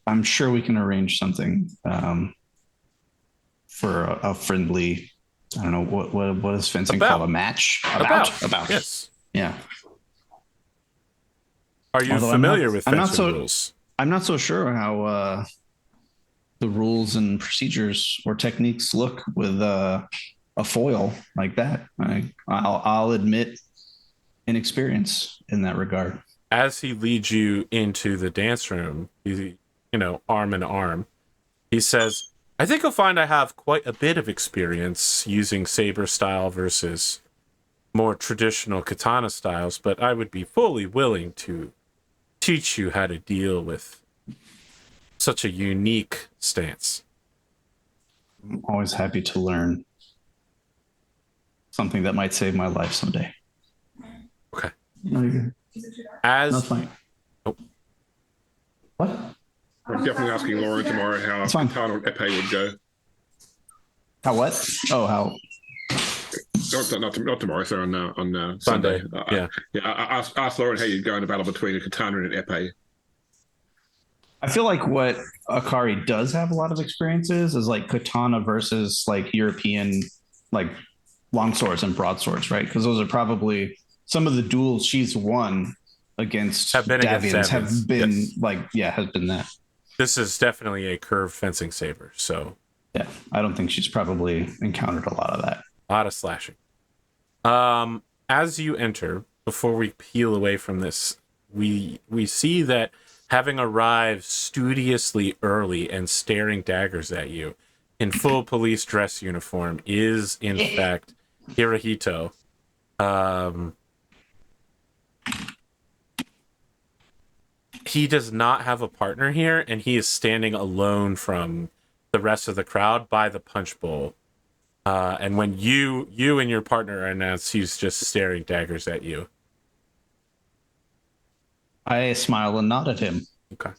I'm sure we can arrange something for a friendly, I don't know, what is fencing called? A match? About. Yes. Yeah. Are you familiar with fencing rules? I'm not so sure how the rules and procedures or techniques look with a foil like that. I'll admit inexperience in that regard. As he leads you into the dance room, arm in arm, he says, I think you'll find I have quite a bit of experience using saber style versus more traditional katana styles, but I would be fully willing to teach you how to deal with such a unique stance. I'm always happy to learn something that might save my life someday. Okay. No, you're good. As That's fine. Oh. What? I'm definitely asking Lauren tomorrow how Katana Epee would go. How what? Oh, how? not tomorrow. So on Sunday. Sunday. Yeah. I asked Lauren how you'd go in a battle between a katana and an epee. I feel like what Akari does have a lot of experiences is like katana versus like European like longswords and broadswords, right? Because those are probably some of the duels she's won against Davians have been has been that. This is definitely a curved fencing saber, so yeah, I don't think she's probably encountered a lot of that. A lot of slashing. As you enter, before we peel away from this, we see that having arrived studiously early and staring daggers at you in full police dress uniform is, in fact, Hirohito. He does not have a partner here, and he is standing alone from the rest of the crowd by the punch bowl. And when you and your partner are announced, he's just staring daggers at you. I smile and nod at him. Okay.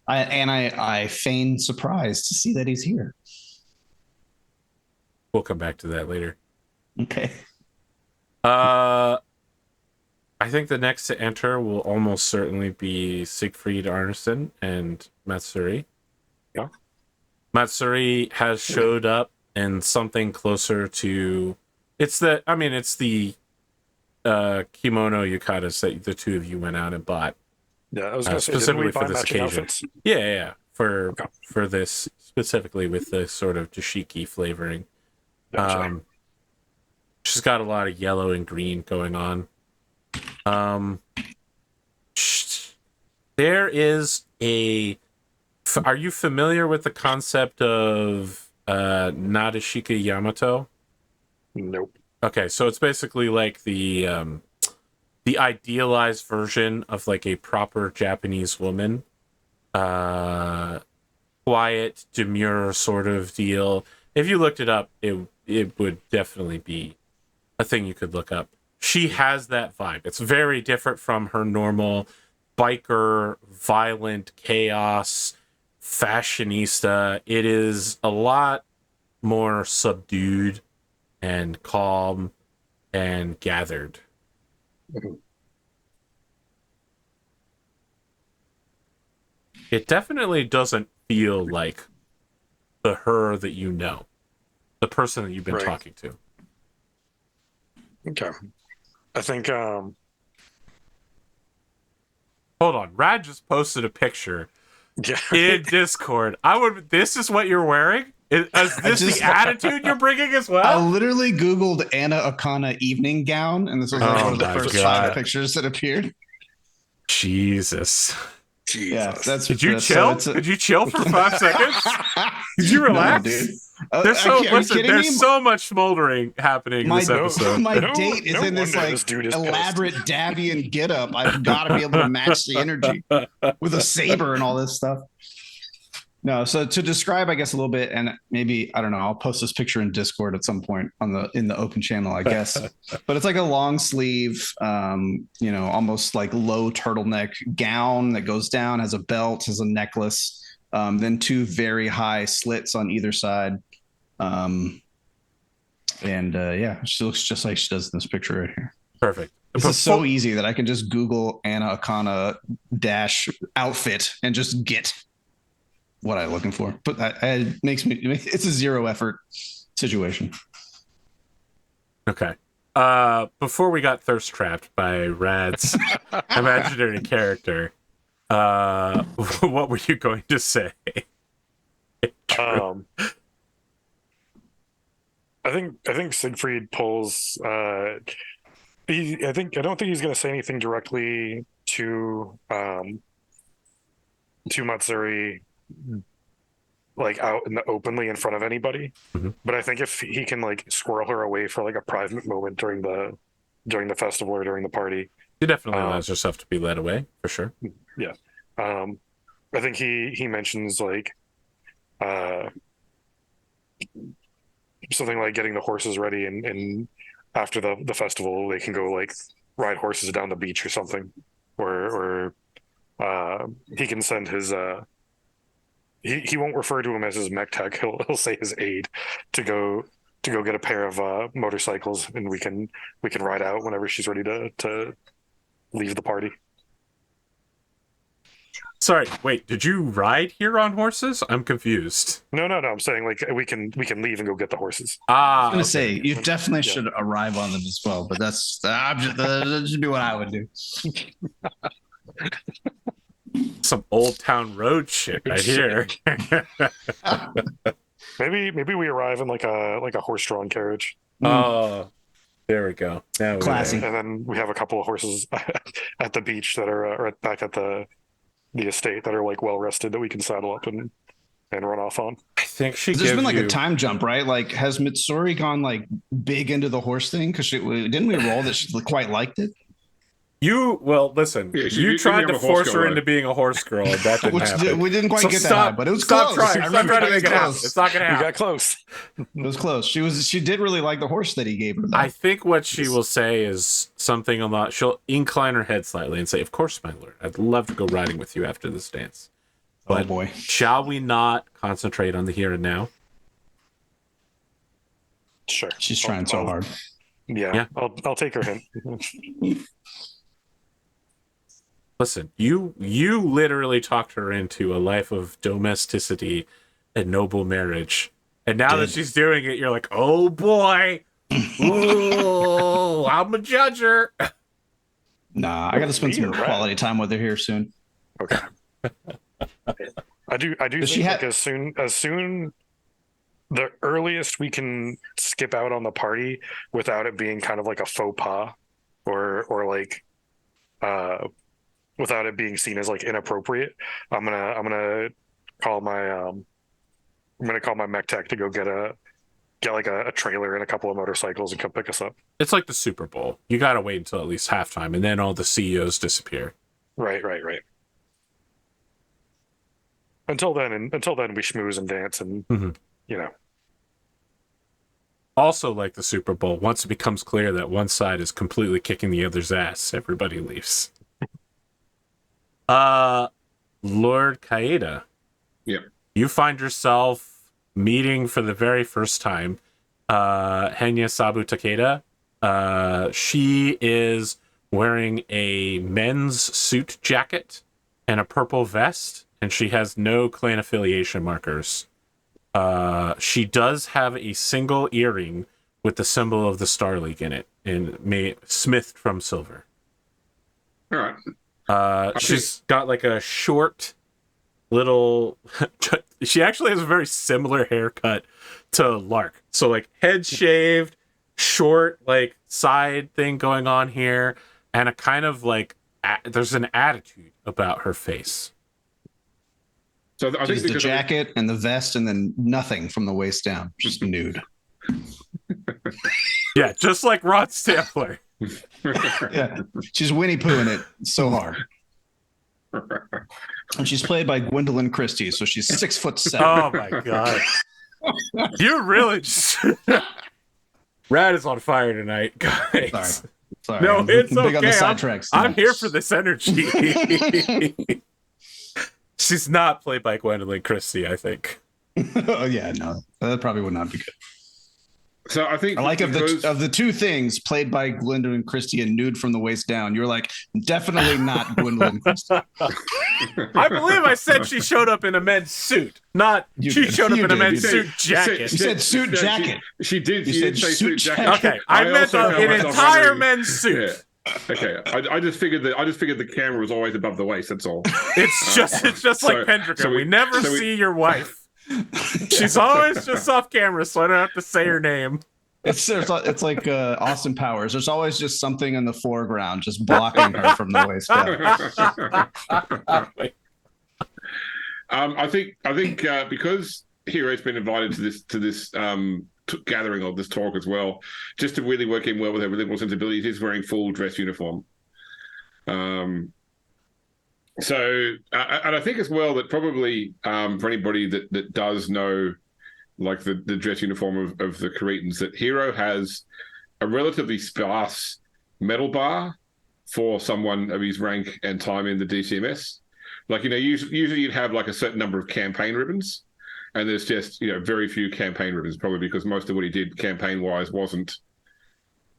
I feign surprise to see that he's here. We'll come back to that later. Okay. I think the next to enter will almost certainly be Siegfried, Arnsson, and Matsuri. Yeah. Matsuri has showed up in something closer to... It's the kimono yukatas that the two of you went out and bought. Yeah, I was going to say, specifically for this occasion. Outfits? Yeah. For this, specifically with the sort of dashiki flavoring. Gotcha. She's got a lot of yellow and green going on. There is a... Are you familiar with the concept of Nadeshika Yamato? Nope. Okay, so it's basically like the idealized version of like a proper Japanese woman. Quiet, demure sort of deal. If you looked it up, it would definitely be a thing you could look up. She has that vibe. It's very different from her normal biker, violent, chaos, fashionista. It is a lot more subdued and calm and gathered. Mm-hmm. It definitely doesn't feel like the her that you know, the person that you've been talking to. Okay. I think Hold on, Rad just posted a picture in Discord. This is what you're wearing? Is this the attitude you're bringing as well? I literally Googled Anna Akana evening gown, and this was like one of the first 5 pictures that appeared. Jesus. Yeah, Could you chill? Could you chill for 5 seconds? Could you relax? No, dude. There's so much smoldering happening in this episode. My date is in this like elaborate Davian getup. I've got to be able to match the energy with a saber and all this stuff. No, so to describe, I guess, a little bit, and maybe, I don't know, I'll post this picture in Discord at some point in the open channel, I guess. But it's like a long sleeve, almost like low turtleneck gown that goes down, has a belt, has a necklace, then 2 very high slits on either side. She looks just like she does in this picture right here. Perfect. This is so easy that I can just Google Anna Akana - outfit and just get what I'm looking for. But it's a 0 effort situation. Okay. Before we got thirst trapped by Rad's imaginary character, what were you going to say? I think Siegfried pulls. I don't think he's going to say anything directly to Matsuri, like out in the openly in front of anybody. Mm-hmm. But I think if he can like squirrel her away for like a private moment during the festival or during the party, she definitely allows herself to be led away for sure. Yeah. I think he mentions like something like getting the horses ready and after the festival they can go like ride horses down the beach or something, or he can send his he won't refer to him as his mech tech. He'll say his aide to go get a pair of motorcycles, and we can ride out whenever she's ready to leave the party. Sorry, wait, did you ride here on horses? I'm confused. No. I'm saying like we can leave and go get the horses. I was gonna say you definitely should arrive on them as well, but that should be what I would do. Some Old Town Road shit right here. Maybe we arrive in like a horse-drawn carriage. Oh, there we go. Now Classy. And then we have a couple of horses at the beach that are back at the estate that are like well rested that we can saddle up and run off on. I think there's been like a time jump, right? Like, has Mitsuri gone like big into the horse thing? Because didn't we roll that she quite liked it? Listen. Yeah, you tried to force her into being a horse girl, and that didn't happen. We didn't quite get that high, but it was close. Stop trying to make it happen. It's not going to happen. We got close. It was close. She did really like the horse that he gave her, though. I think what she will say is something she'll incline her head slightly and say, "Of course, my lord. I'd love to go riding with you after this dance." But oh boy, shall we not concentrate on the here and now? Sure. She's trying so hard. Yeah. I'll take her hint. Listen, you literally talked her into a life of domesticity and noble marriage. And now that she's doing it, you're like, oh boy. Ooh, I'm a judger. Nah, I gotta spend some quality time with her here soon. Okay. I do think like as soon the earliest we can skip out on the party without it being kind of like a faux pas or like without it being seen as like inappropriate, I'm gonna call my mech tech to go get like a trailer and a couple of motorcycles and come pick us up. It's like the Super Bowl. You gotta wait until at least halftime, and then all the CEOs disappear. Right. Until then, we schmooze and dance, and you know. Also, like the Super Bowl, once it becomes clear that one side is completely kicking the other's ass, everybody leaves. Lord Kyeda. Yep. You find yourself meeting for the very first time Henya Sabu Takeda. She is wearing a men's suit jacket and a purple vest, and she has no clan affiliation markers. She does have a single earring with the symbol of the Star League in it, and smithed from silver. All right. She's got like a short little she actually has a very similar haircut to Lark. So like head shaved, short like side thing going on here, and a kind of like there's an attitude about her face. So I think the jacket and the vest and then nothing from the waist down, just nude. Yeah, just like Rod Stapler. Yeah, she's Winnie Poohing it so hard. And she's played by Gwendolyn Christie, so she's 6'7". Oh my god. You really just Rad is on fire tonight, guys. Sorry. No, it's big okay. on the sidetracks. I'm here for this energy. She's not played by Gwendolyn Christie, I think. Oh yeah, no, that probably would not be good. So I think I like of the two things played by Gwendolyn Christie and nude from the waist down, you're like, definitely not Gwendolyn Christie. I believe I said she showed up in a men's suit, not showed up in a men's suit jacket. You said suit jacket. She did. You said say suit jacket. Okay, I meant an entire men's suit. Yeah. Okay, I just figured the camera was always above the waist. That's all. It's just like Pendrican. We never see your wife. She's always just off camera, so I don't have to say her name. It's like Austin Powers. There's always just something in the foreground, just blocking her from the waist down. I think because Hiro's been invited to this gathering of this talk as well, just to really work in well with her liberal sensibilities, he's wearing full dress uniform. So, and I think as well that probably for anybody that does know, like the dress uniform of the Cretans, that Hiro has a relatively sparse medal bar for someone of his rank and time in the DCMS. Like, usually you'd have like a certain number of campaign ribbons, and there's just very few campaign ribbons, probably because most of what he did campaign wise wasn't.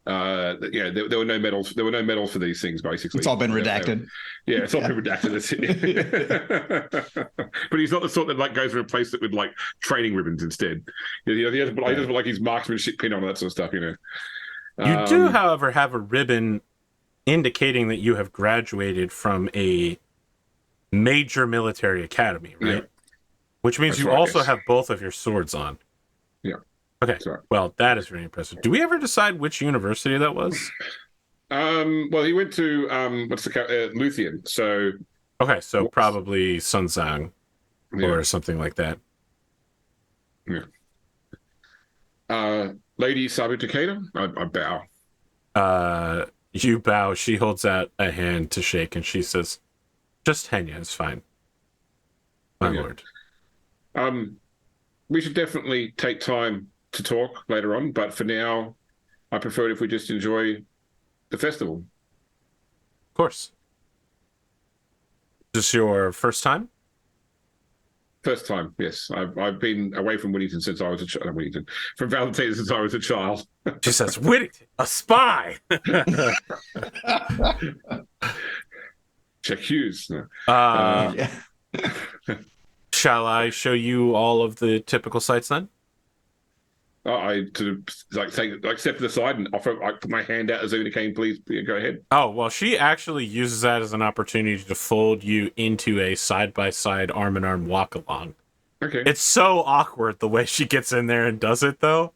There were no medals. There were no medals for these things. Basically, It's all been redacted. Yeah, it's all been redacted. That's it. But he's not the sort that like goes and replace it with like training ribbons instead. He doesn't put like his marksmanship pin on that sort of stuff. You do, however, have a ribbon indicating that you have graduated from a major military academy, right? Yeah. Which means you also have both of your swords on. Yeah. Okay. Well, that is very impressive. Do we ever decide which university that was? Well, he went to Luthien. So okay, so probably Sunzang or something like that. Yeah. Lady Sabuta Kyeda, I bow. You bow. She holds out a hand to shake, and she says, "Just Henya is fine, my lord." We should definitely take time to talk later on, but for now, I prefer it if we just enjoy the festival. Of course. Is this your first time? First time, yes. I've been away from Whittington since I was from Valentina since I was a child. She says, "Whittington, a spy." Check Hughes. Shall I show you all of the typical sites then? I step to the side and offer. I put my hand out as Una Kane, please go ahead. Oh, well, she actually uses that as an opportunity to fold you into a side-by-side arm-in-arm walk-along. Okay. It's so awkward the way she gets in there and does it, though.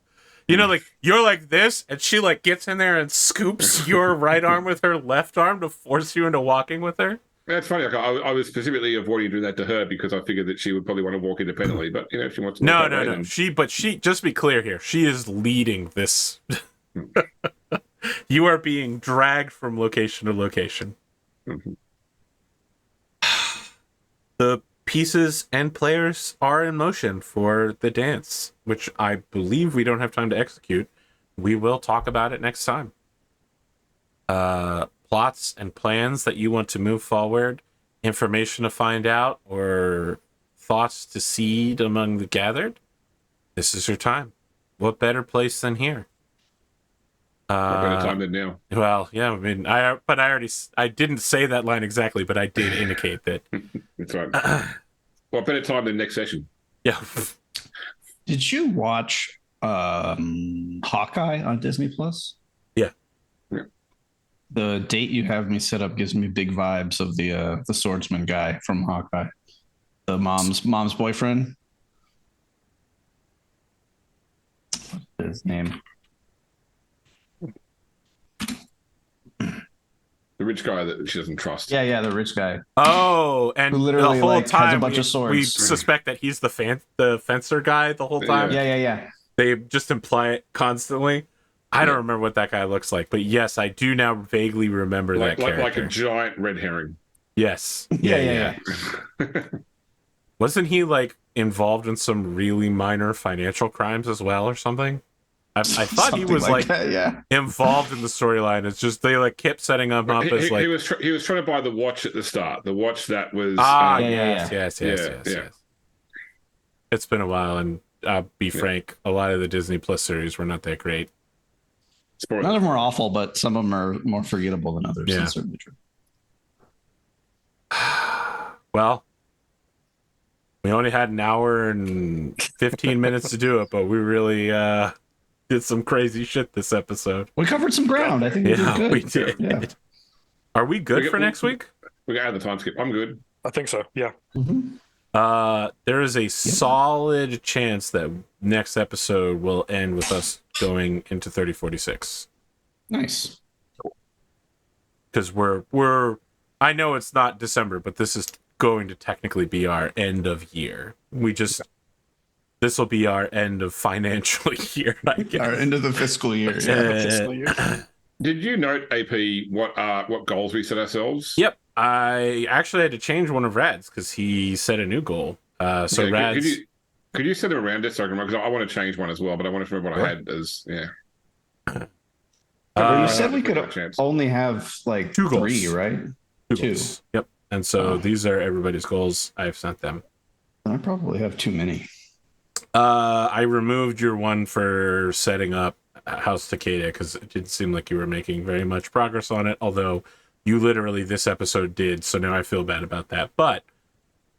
Like, you're like this, and she, like, gets in there and scoops your right arm with her left arm to force you into walking with her. That's funny. Like, I was specifically avoiding doing that to her because I figured that she would probably want to walk independently. But if she wants to, no. She just be clear here. She is leading this. You are being dragged from location to location. Mm-hmm. The pieces and players are in motion for the dance, which I believe we don't have time to execute. We will talk about it next time. Plots and plans that you want to move forward, information to find out, or thoughts to seed among the gathered, this is your time. What better place than here? What better time than now? Well, yeah, I mean, I didn't say that line exactly, but I did indicate that. That's right. What better time than next session? Yeah. Did you watch Hawkeye on Disney Plus? Yeah. The date you have me set up gives me big vibes of the swordsman guy from Hawkeye, the mom's boyfriend. What's his name? The rich guy that she doesn't trust. Yeah, the rich guy. Oh, and who literally the whole time has a bunch of swords. We suspect that he's the fencer guy the whole time. Yeah. They just imply it constantly. I don't remember what that guy looks like, but yes, I do now vaguely remember that character. Like a giant red herring. Yes. Yeah. Wasn't he like involved in some really minor financial crimes as well or something? I thought he was like that, involved in the storyline. It's just they like kept setting him up as like he was trying to buy the watch at the start. The watch that was yes. It's been a while, and I'll be frank, a lot of the Disney Plus series were not that great. None of them are awful, but some of them are more forgettable than others. Yeah. That's certainly true. Well, we only had an hour and 15 minutes to do it, but we really did some crazy shit this episode. We covered some ground. I think we did good. We did. Yeah. Are we good for next week? We got out of the time skip. I'm good. I think so. Yeah. Mm-hmm. There is a solid chance that next episode will end with us going into 3046. Nice. Because we're I know it's not December, but this is going to technically be our end of year. This will be our end of financial year, I guess. Our end of the fiscal year. Did you note, AP, what goals we set ourselves? Yep. I actually had to change one of Rad's because he set a new goal. So Rad's... Could you set them around this so I can remember? Because I want to change one as well, but I wanted to remember what I had as, you said we could only have like two goals. 3, right? Two goals. Yep. And so these are everybody's goals. I've sent them. I probably have too many. I removed your one for setting up House Takeda because it didn't seem like you were making very much progress on it, although you literally this episode did, so now I feel bad about that. But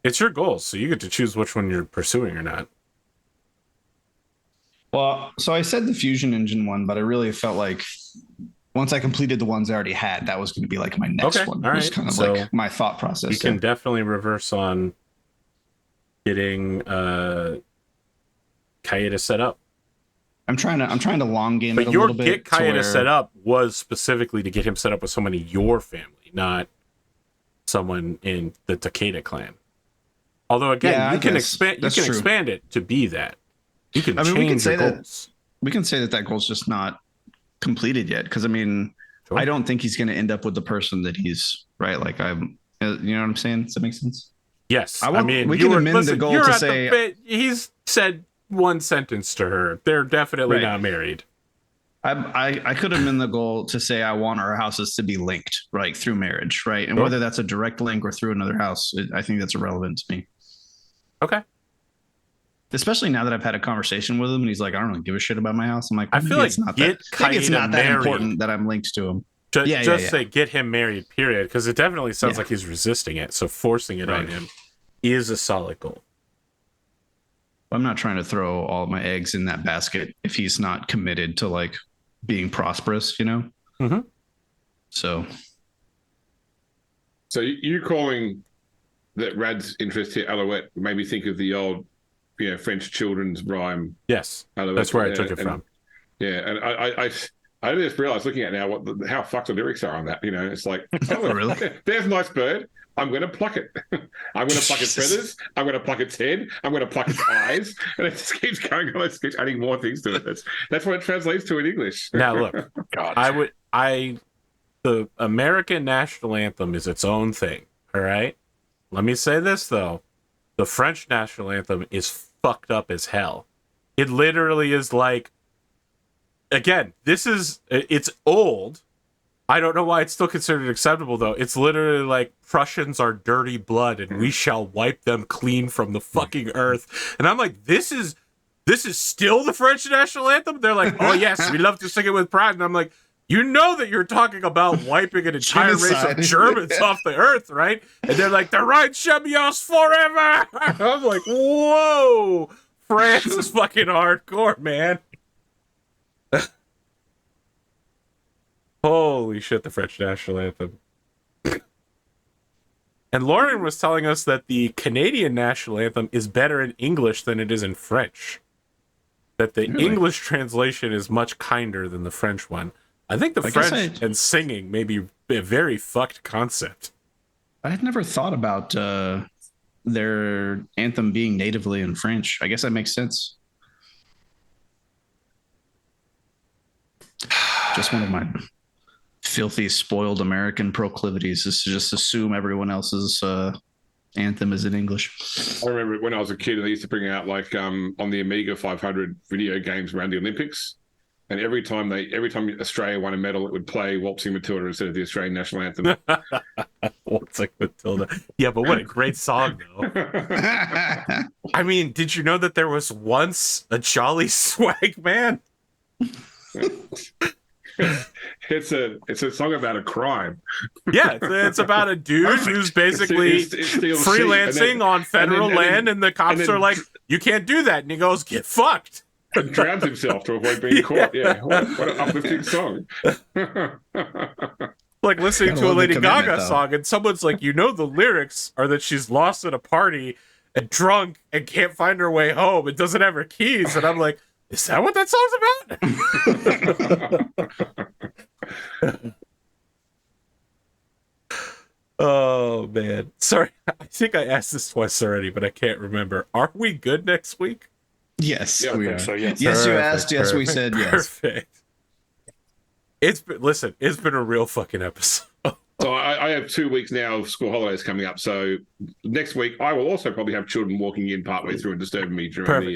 it's your goals, so you get to choose which one you're pursuing or not. Well, so I said the Fusion Engine one, but I really felt like once I completed the ones I already had, that was going to be like my next one. All It was right. kind of So like my thought process. You can definitely reverse on getting Kyeda set up. I'm trying to long game it But a your little bit. get Kyeda where... set up was specifically to get him set up with someone in your family, not someone in the Takeda clan. Although again, you can expand. You can expand it to be that. You can change your goals. We can say that goal's just not completed yet, because I mean, sure. I don't think he's going to end up with the person that he's right. Like I'm, you know what I'm saying? Does that make sense? Yes. I mean, we can amend the goal to say he's said one sentence to her. They're definitely not married. I could amend the goal to say I want our houses to be linked, right, through marriage, right, and whether that's a direct link or through another house, I think that's irrelevant to me. Okay. Especially now that I've had a conversation with him and he's like, I don't really give a shit about my house. I'm like, I feel like it's not that important that I'm linked to him. Just say get him married, period. Because it definitely sounds like he's resisting it. So forcing it on him is a solid goal. I'm not trying to throw all my eggs in that basket if he's not committed to like being prosperous, you know? Mm-hmm. So you calling that Rad's interest here, Alouette, made me think of the old, French children's rhyme. Yes, Alouette. That's where I took it from. Yeah, and I just realized looking at it now how fucked the lyrics are on that. It's like, oh, really? There's a nice bird. I'm going to pluck it. I'm going to pluck its feathers. I'm going to pluck its head. I'm going to pluck its eyes. And it just keeps going on. It keeps adding more things to it. That's what it translates to in English. Now, look, the American national anthem is its own thing. All right. Let me say this, though. The French national anthem is fucked up as hell. It literally is like, again, it's old. I don't know why it's still considered acceptable, though. It's literally like Prussians are dirty blood and we shall wipe them clean from the fucking earth. And I'm like, this is still the French national anthem? They're like, oh, yes, we love to sing it with pride. And I'm like, you know that you're talking about wiping an entire race of Germans off the earth, right? And they're like, the Rhine shall be yours forever. I'm like, whoa, France is fucking hardcore, man. Holy shit, the French national anthem. And Lauren was telling us that the Canadian national anthem is better in English than it is in French. That the English translation is much kinder than the French one. I think the French and singing may be a very fucked concept. I had never thought about their anthem being natively in French. I guess that makes sense. Just one of my filthy, spoiled American proclivities is to just assume everyone else's anthem is in English. I remember when I was a kid, they used to bring out like on the Amiga 500 video games around the Olympics. And every time Australia won a medal, it would play Waltzing Matilda instead of the Australian national anthem. Waltzing Matilda. Yeah, but what a great song, though. I mean, did you know that there was once a Jolly Swag Man? It's a song about a crime. Yeah, it's about a dude who's basically freelancing on federal land, and the cops are like, you can't do that. And he goes, get fucked. And drowns himself to avoid being caught. Yeah, what an uplifting song. Like listening to a Lady Gaga song, and someone's like, the lyrics are that she's lost at a party and drunk and can't find her way home and doesn't have her keys. And I'm like, is that what that song's about? Oh, man. Sorry, I think I asked this twice already, but I can't remember. Are we good next week? Yes, we are. So, yes. Yes, you asked. Yes, we said yes. Perfect. It's been a real fucking episode. Oh So I have 2 weeks now of school holidays coming up. So next week I will also probably have children walking in partway through and disturbing me during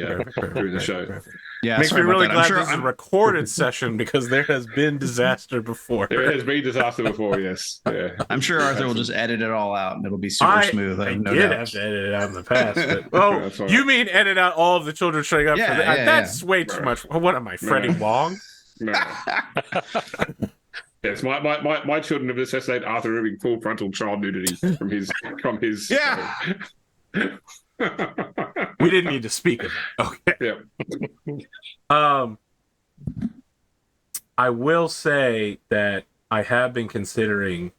during the show. Perfect. Yeah, Makes me sorry about really that. glad this is a recorded session because there has been disaster before. There has been disaster before, yes. Yeah. I'm sure Arthur will just edit it all out and it'll be super smooth. I no did doubt. have to edit it out in the past. But, That's all right. you mean edit out all of the children showing up? Yeah, for that? yeah, That's way too much. What am I, Freddie Wong? No. Yes, my children have necessitated Arthur having full frontal child nudity from his Yeah. We didn't need to speak of it. Okay. Yeah. I will say that I have been considering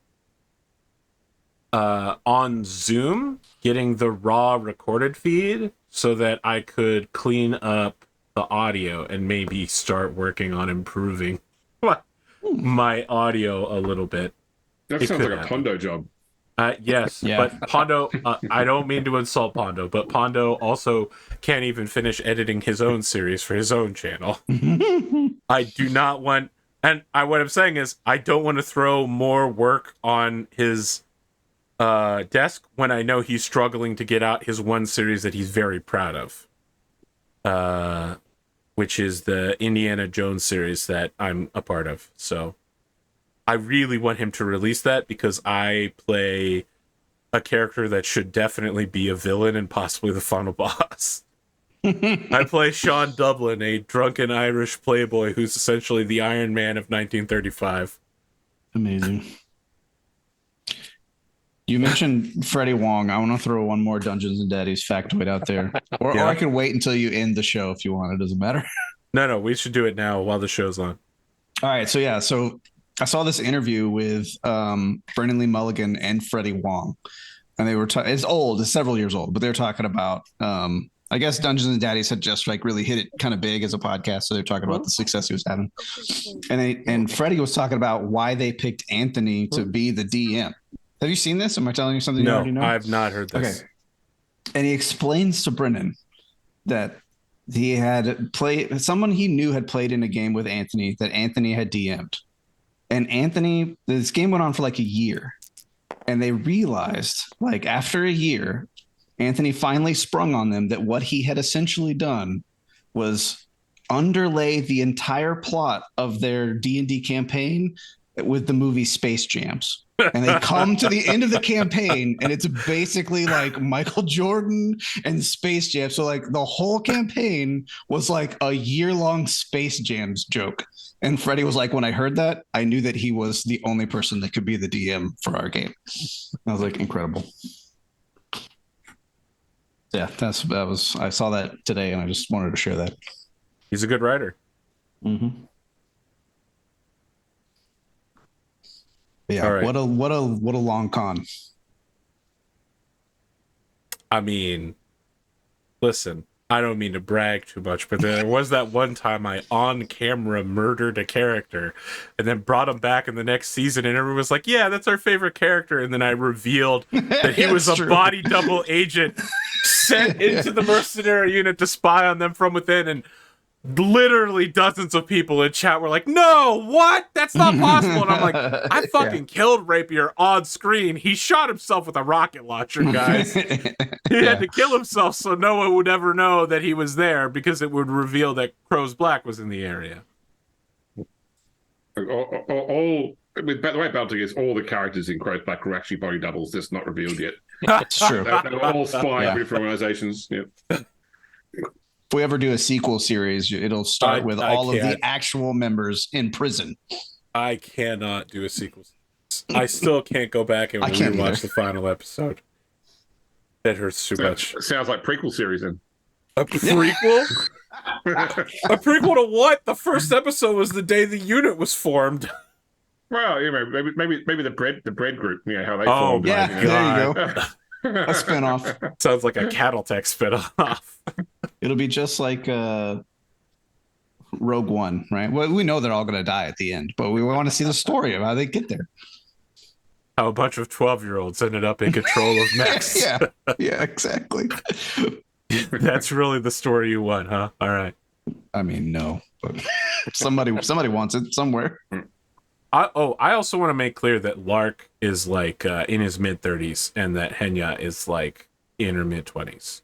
on Zoom getting the raw recorded feed so that I could clean up the audio and maybe start working on improving my audio a little bit. That sounds like a Pondo job. Yes, Yeah. but Pondo, I don't mean to insult Pondo, but Pondo also can't even finish editing his own series for his own channel. I do not want, and what I'm saying is, I don't want to throw more work on his desk when I know he's struggling to get out his one series that he's very proud of, which is the Indiana Jones series that I'm a part of. So I really want him to release that because I play a character that should definitely be a villain and possibly the final boss. I play Sean Dublin, a drunken Irish playboy who's essentially the Iron Man of 1935. Amazing. You mentioned Freddie Wong. I want to throw one more Dungeons and Daddies factoid out there. Or I can wait until you end the show if you want. It doesn't matter. No, we should do it now while the show's on. All right. So I saw this interview with Brennan Lee Mulligan and Freddie Wong. And they were it's old, it's several years old, but they're talking about I guess Dungeons and Daddies had just like really hit it kind of big as a podcast. So they're talking about the success he was having. And Freddie was talking about why they picked Anthony to be the DM. Have you seen this? Am I telling you something you already know? No, I have not heard this. Okay. And he explains to Brennan that he had played, someone he knew had played in a game with Anthony that Anthony had DM'd. And Anthony, this game went on for like a year. And they realized, like after a year, Anthony finally sprung on them that what he had essentially done was underlay the entire plot of their D&D campaign with the movie Space Jams. And they come to the end of the campaign and it's basically like Michael Jordan and Space Jam. So like the whole campaign was like a year-long Space Jams joke. And Freddie was like, when I heard that, I knew that he was the only person that could be the DM for our game. I was like, incredible. Yeah, I saw that today and I just wanted to share that. He's a good writer. Mm-hmm. Yeah, right. what a long con. I mean, listen, I don't mean to brag too much, but there was that one time I on camera murdered a character and then brought him back in the next season and everyone was like, yeah, that's our favorite character. And then I revealed that he was a body double agent sent into the mercenary unit to spy on them from within, and literally dozens of people in chat were like, no, what? That's not possible. And I'm like, I fucking killed Rapier on screen. He shot himself with a rocket launcher, guys. He had to kill himself so no one would ever know that he was there because it would reveal that Crow's Black was in the area. By the way, Battletech is all the characters in Crow's Black were actually body doubles. That's not revealed yet. It's true. They were all spying for different organizations. Yeah. If we ever do a sequel series, it'll start with all of the actual members in prison. I cannot do a sequel. I still can't go back and rewatch the final episode. That hurts too much. Sounds like prequel series then. A prequel? A prequel to what? The first episode was the day the unit was formed. Well, you know, maybe the bread group. You know how they formed. Yeah, you know. there you go. A spinoff. Sounds like a Battletech spinoff. It'll be just like Rogue One, right? Well, we know they're all going to die at the end, but we want to see the story of how they get there. How a bunch of 12-year-olds ended up in control of mechs. Yeah, exactly. That's really the story you want, huh? All right. I mean, no, but somebody wants it somewhere. I also want to make clear that Lark is like in his mid-30s and that Henya is like in her mid-20s.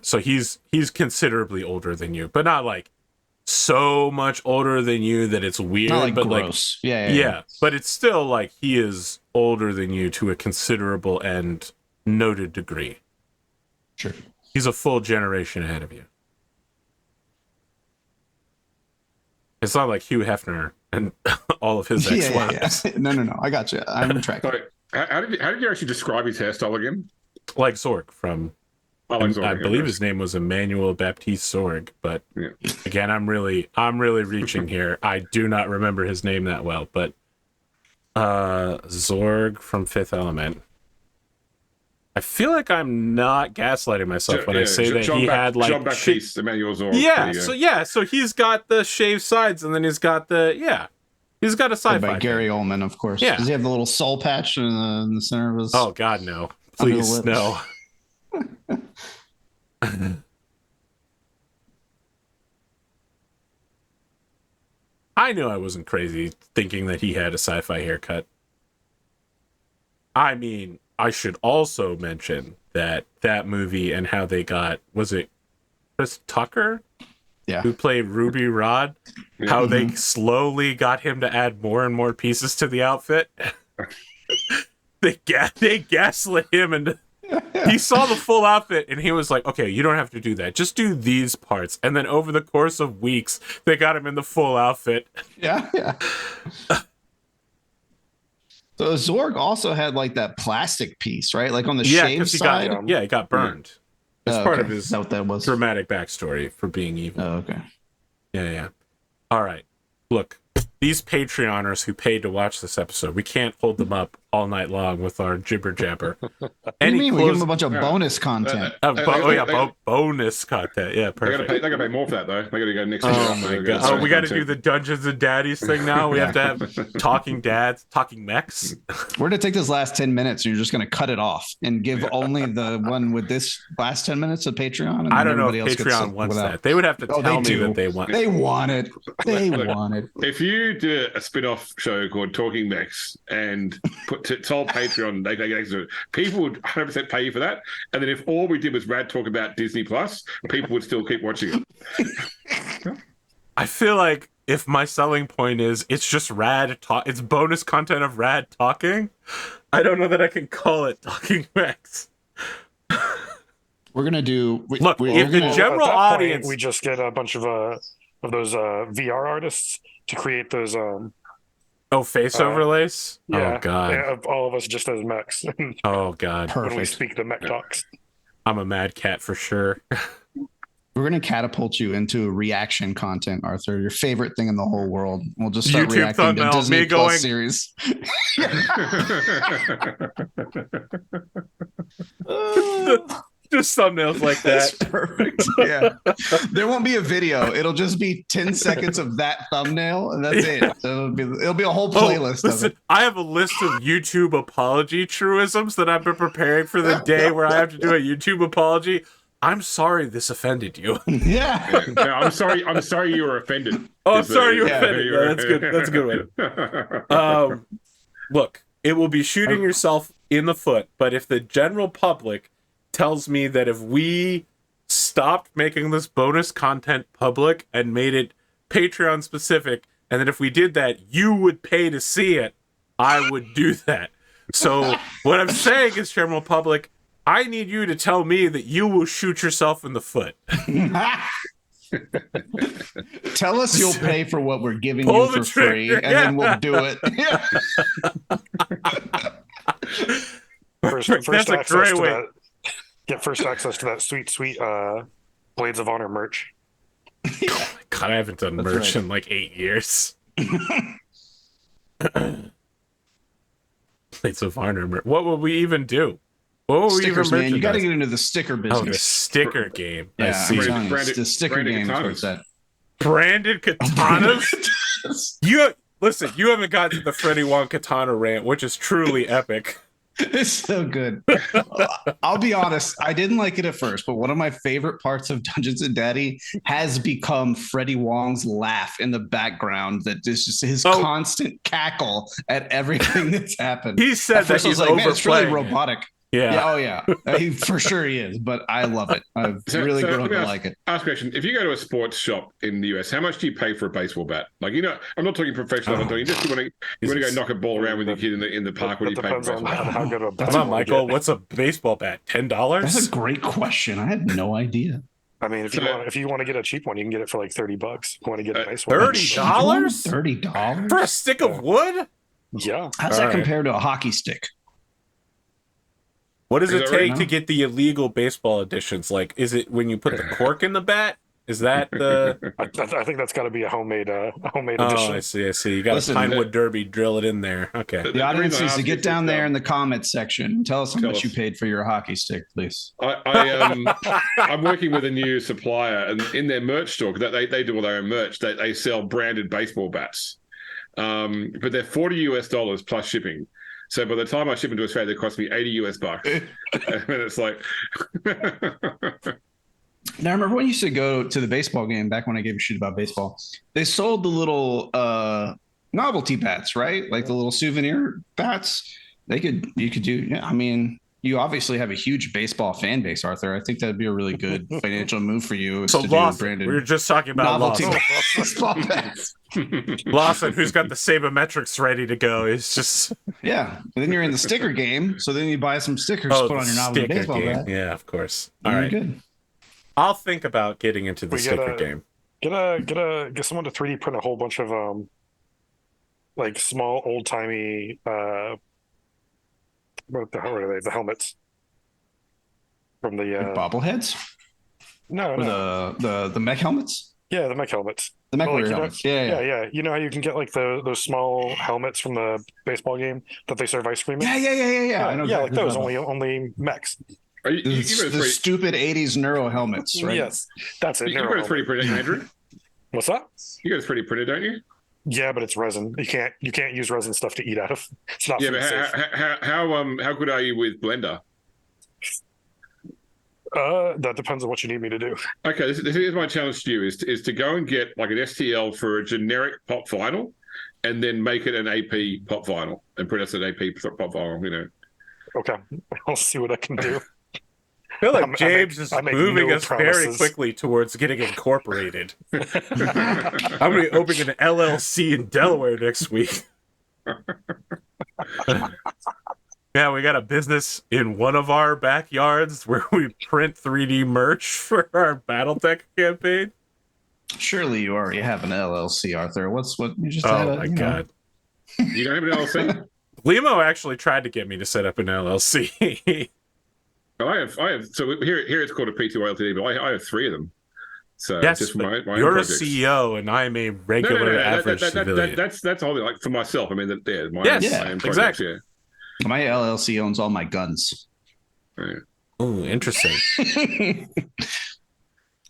So he's considerably older than you, but not like so much older than you that it's weird. Not like but gross. Like, Yeah. But it's still like he is older than you to a considerable and noted degree. Sure. He's a full generation ahead of you. It's not like Hugh Hefner and all of his ex-wives. Yeah. No. I got you. I'm tracking. Sorry, how did you actually describe his hairstyle again? Like Zorg from... I believe his name was Emmanuel Baptiste Zorg, but again, I'm really reaching here. I do not remember his name that well, but Zorg from Fifth Element. I feel like I'm not gaslighting myself when I say that he had like Jean-Baptiste Emmanuel Zorg. So he's got the shaved sides, and then he's got the he's got a sci-fi. By Gary Oldman, of course. Yeah. Does he have the little soul patch in the center of his? Oh God, no! Please, no. I knew I wasn't crazy thinking that he had a sci-fi haircut. I mean, I should also mention that movie and how they got, was it Chris Tucker? Yeah. Who played Ruby Rod? Yeah. How they slowly got him to add more and more pieces to the outfit. They gaslit him, and he saw the full outfit and he was like, okay, you don't have to do that. Just do these parts. And then over the course of weeks, they got him in the full outfit. Yeah. So Zorg also had like that plastic piece, right? Like on the shave side. He got burned. It's part of his Is that what that was? dramatic backstory for being evil. Oh, okay. Yeah. All right. Look, these Patreoners who paid to watch this episode, we can't hold them up all night long with our jibber jabber. What do you mean? We give them a bunch of bonus content. Bonus content. Yeah, perfect. They gotta pay more for that though. They gotta go next. Oh my God! Oh, we got to do the Dungeons and Daddies thing now. We have to have talking dads, talking mechs. We're gonna take this last 10 minutes, and you're just gonna cut it off and give only the one with this last 10 minutes of Patreon. And I don't know if Patreon wants that. They would have to tell me that they want. They want it. They want it. If you do a spin-off show called Talking Mechs and told Patreon they get access to it, people would 100% pay you for that. And then if all we did was Rad talk about Disney Plus, people would still keep watching it. I feel like if my selling point is it's just Rad talk, it's bonus content of Rad talking, I don't know that I can call it Talking Mechs. We're gonna do. Look, if the general audience, we just get a bunch of those VR artists to create those face overlays. Yeah, oh God, of all of us just as mechs. Oh God, when we speak the mech talks. I'm a mad cat for sure. We're going to catapult you into reaction content, Arthur. Your favorite thing in the whole world. We'll just start YouTube reacting to Disney Plus going... series. Just thumbnails like that. That's perfect. Yeah. There won't be a video. It'll just be 10 seconds of that thumbnail, and that's it. It'll be a whole playlist of it. I have a list of YouTube apology truisms that I've been preparing for the day where I have to do a YouTube apology. I'm sorry this offended you. Yeah. No, I'm sorry you were offended. Oh, I'm sorry you were offended. Yeah, that's good. That's a good one. Look, it will be shooting yourself in the foot, but if the general public tells me that if we stopped making this bonus content public and made it Patreon specific, and that if we did that, you would pay to see it, I would do that. So what I'm saying is, general public, I need you to tell me that you will shoot yourself in the foot. Tell us you'll pay for what we're giving you for free, and then we'll do it. First That's a great way. Get first access to that sweet Blades of Honor merch. Oh my God, I haven't done merch in like 8 years. Blades of Honor merch. What would we even do? What would Stickers, we even man. You got to get into the sticker business. Oh, the sticker game. Yeah, I see. The sticker game is what's that. Branded katanas? You haven't gotten to the Freddy Wong katana rant, which is truly epic. It's so good. I'll be honest, I didn't like it at first, but one of my favorite parts of Dungeons and Daddy has become Freddie Wong's laugh in the background. That is just his constant cackle at everything that's happened. He said that he's like, man, it's really overplaying. robotic. Yeah. Oh yeah. For sure he is, but I love it. I've really grown to like it. Ask a question. If you go to a sports shop in the US, how much do you pay for a baseball bat? Like, I'm not talking professional. I'm talking just you want to go knock a ball around with your kid in the park. What do you pay for a baseball bat? How good a Come on, Michael. What's a baseball bat? $10? That's a great question. I had no idea. I mean, if you want to get a cheap one, you can get it for like $30. If you want to get a nice one, $30? $30 for a stick of wood? Yeah. How's that compare to a hockey stick? What does it take right? to get the illegal baseball editions? Like, is it when you put the cork in the bat? Is that the? I think that's got to be a homemade edition. Oh, I see. You got a Pinewood Derby, drill it in there. Okay. The audience needs to get down there in the comments section and tell us how much you paid for your hockey stick, please. I'm working with a new supplier, and in their merch store, because they do all their own merch, they sell branded baseball bats, but they're $40 plus shipping. So by the time I ship them to Australia, they cost me $80. And it's like. Now, I remember when you used to go to the baseball game back when I gave a shit about baseball. They sold the little novelty bats, right? Like the little souvenir bats. You could do. Yeah, I mean, you obviously have a huge baseball fan base, Arthur. I think that'd be a really good financial move for you. So Lawson, we were just talking about novelty Lawson. baseball bats. Lawson, who's got the sabermetrics ready to go, is just yeah. And then you're in the sticker game, so then you buy some stickers to put on your novelty baseball bat. Yeah, of course. All right, good. I'll think about getting into the sticker game. Get someone to 3D print a whole bunch of like small old timey what are they? The helmets from the bobbleheads. No. The mech helmets. Yeah, the mech helmets. The mech helmets. Yeah. You know how you can get like those small helmets from the baseball game that they serve ice cream in? Yeah. I know like those only mechs. Are you the stupid 80s neuro helmets, right? Yes, that's it. You got a 3D printer, Andrew? What's that? You got a 3D printer, don't you? Yeah, but it's resin. You can't use resin stuff to eat out of. It's not. Yeah, but how good are you with Blender? That depends on what you need me to do. Okay, this is my challenge to you: is to go and get like an STL for a generic pop vinyl, and then make it an AP pop vinyl and print us an AP pop vinyl. You know. Okay, I'll see what I can do. I feel like James is moving us very quickly towards getting incorporated. I'm going to be opening an LLC in Delaware next week. Yeah, we got a business in one of our backyards where we print 3D merch for our Battletech campaign. Surely you already have an LLC, Arthur. What you just Oh had my God. You don't have an LLC? Limo actually tried to get me to set up an LLC. I have. So here it's called a P2 Ltd, but I have 3 of them. So yes, just my you're a projects. CEO, and I'm a regular average civilian. That's all. Like for myself, I mean, my own projects, exactly. Yeah. My LLC owns all my guns. Right. Oh, interesting.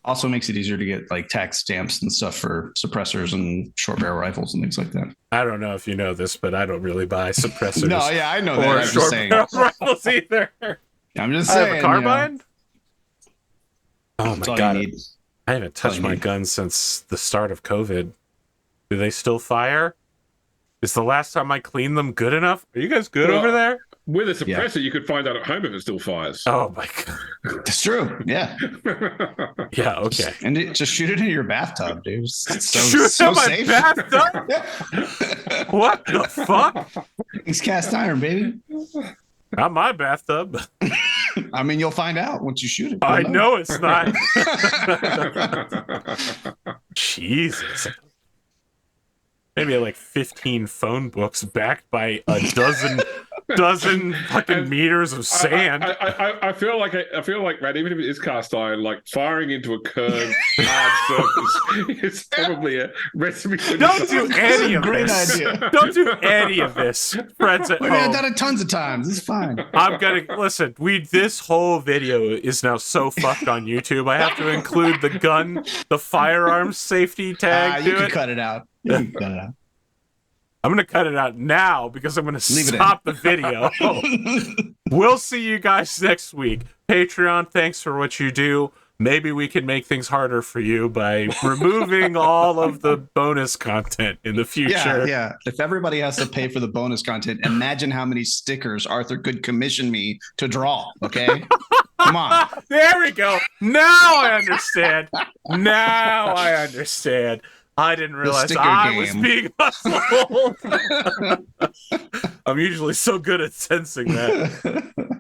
Also makes it easier to get like tax stamps and stuff for suppressors and short barrel rifles and things like that. I don't know if you know this, but I don't really buy suppressors. No, yeah, I know that. Or I'm short just saying. barrel rifles either. I'm just I saying. have a carbine. You know, oh that's my all God! you need. I haven't touched my guns since the start of COVID. Do they still fire? Is the last time I cleaned them good enough? Are you guys good over there? With a suppressor, you could find out at home if it still fires. Oh my God! It's true. Yeah. Yeah. Okay. And just shoot it in your bathtub, dude. It's Shoot in my safe. bathtub? What the fuck? It's cast iron, baby. Not my bathtub. I mean, you'll find out once you shoot it. I know it's not. Jesus. Maybe like 15 phone books backed by a dozen fucking meters of sand. I feel like man, even if it is cast iron, like firing into a curved hard surface is probably a recipe. Don't do any of Great this. idea. Don't do any of this, friends at home. I've done it tons of times. It's fine. I'm gonna listen. This whole video is now so fucked on YouTube. I have to include the firearms safety tag. You can cut it out. You can cut it out. I'm going to cut it out now because I'm going to Leave it stop the video. We'll see you guys next week. Patreon, thanks for what you do. Maybe we can make things harder for you by removing all of the bonus content in the future. Yeah. If everybody has to pay for the bonus content, imagine how many stickers Arthur could commission me to draw. Okay, come on. There we go. Now I understand. I didn't realize I was being hustled. I'm usually so good at sensing that.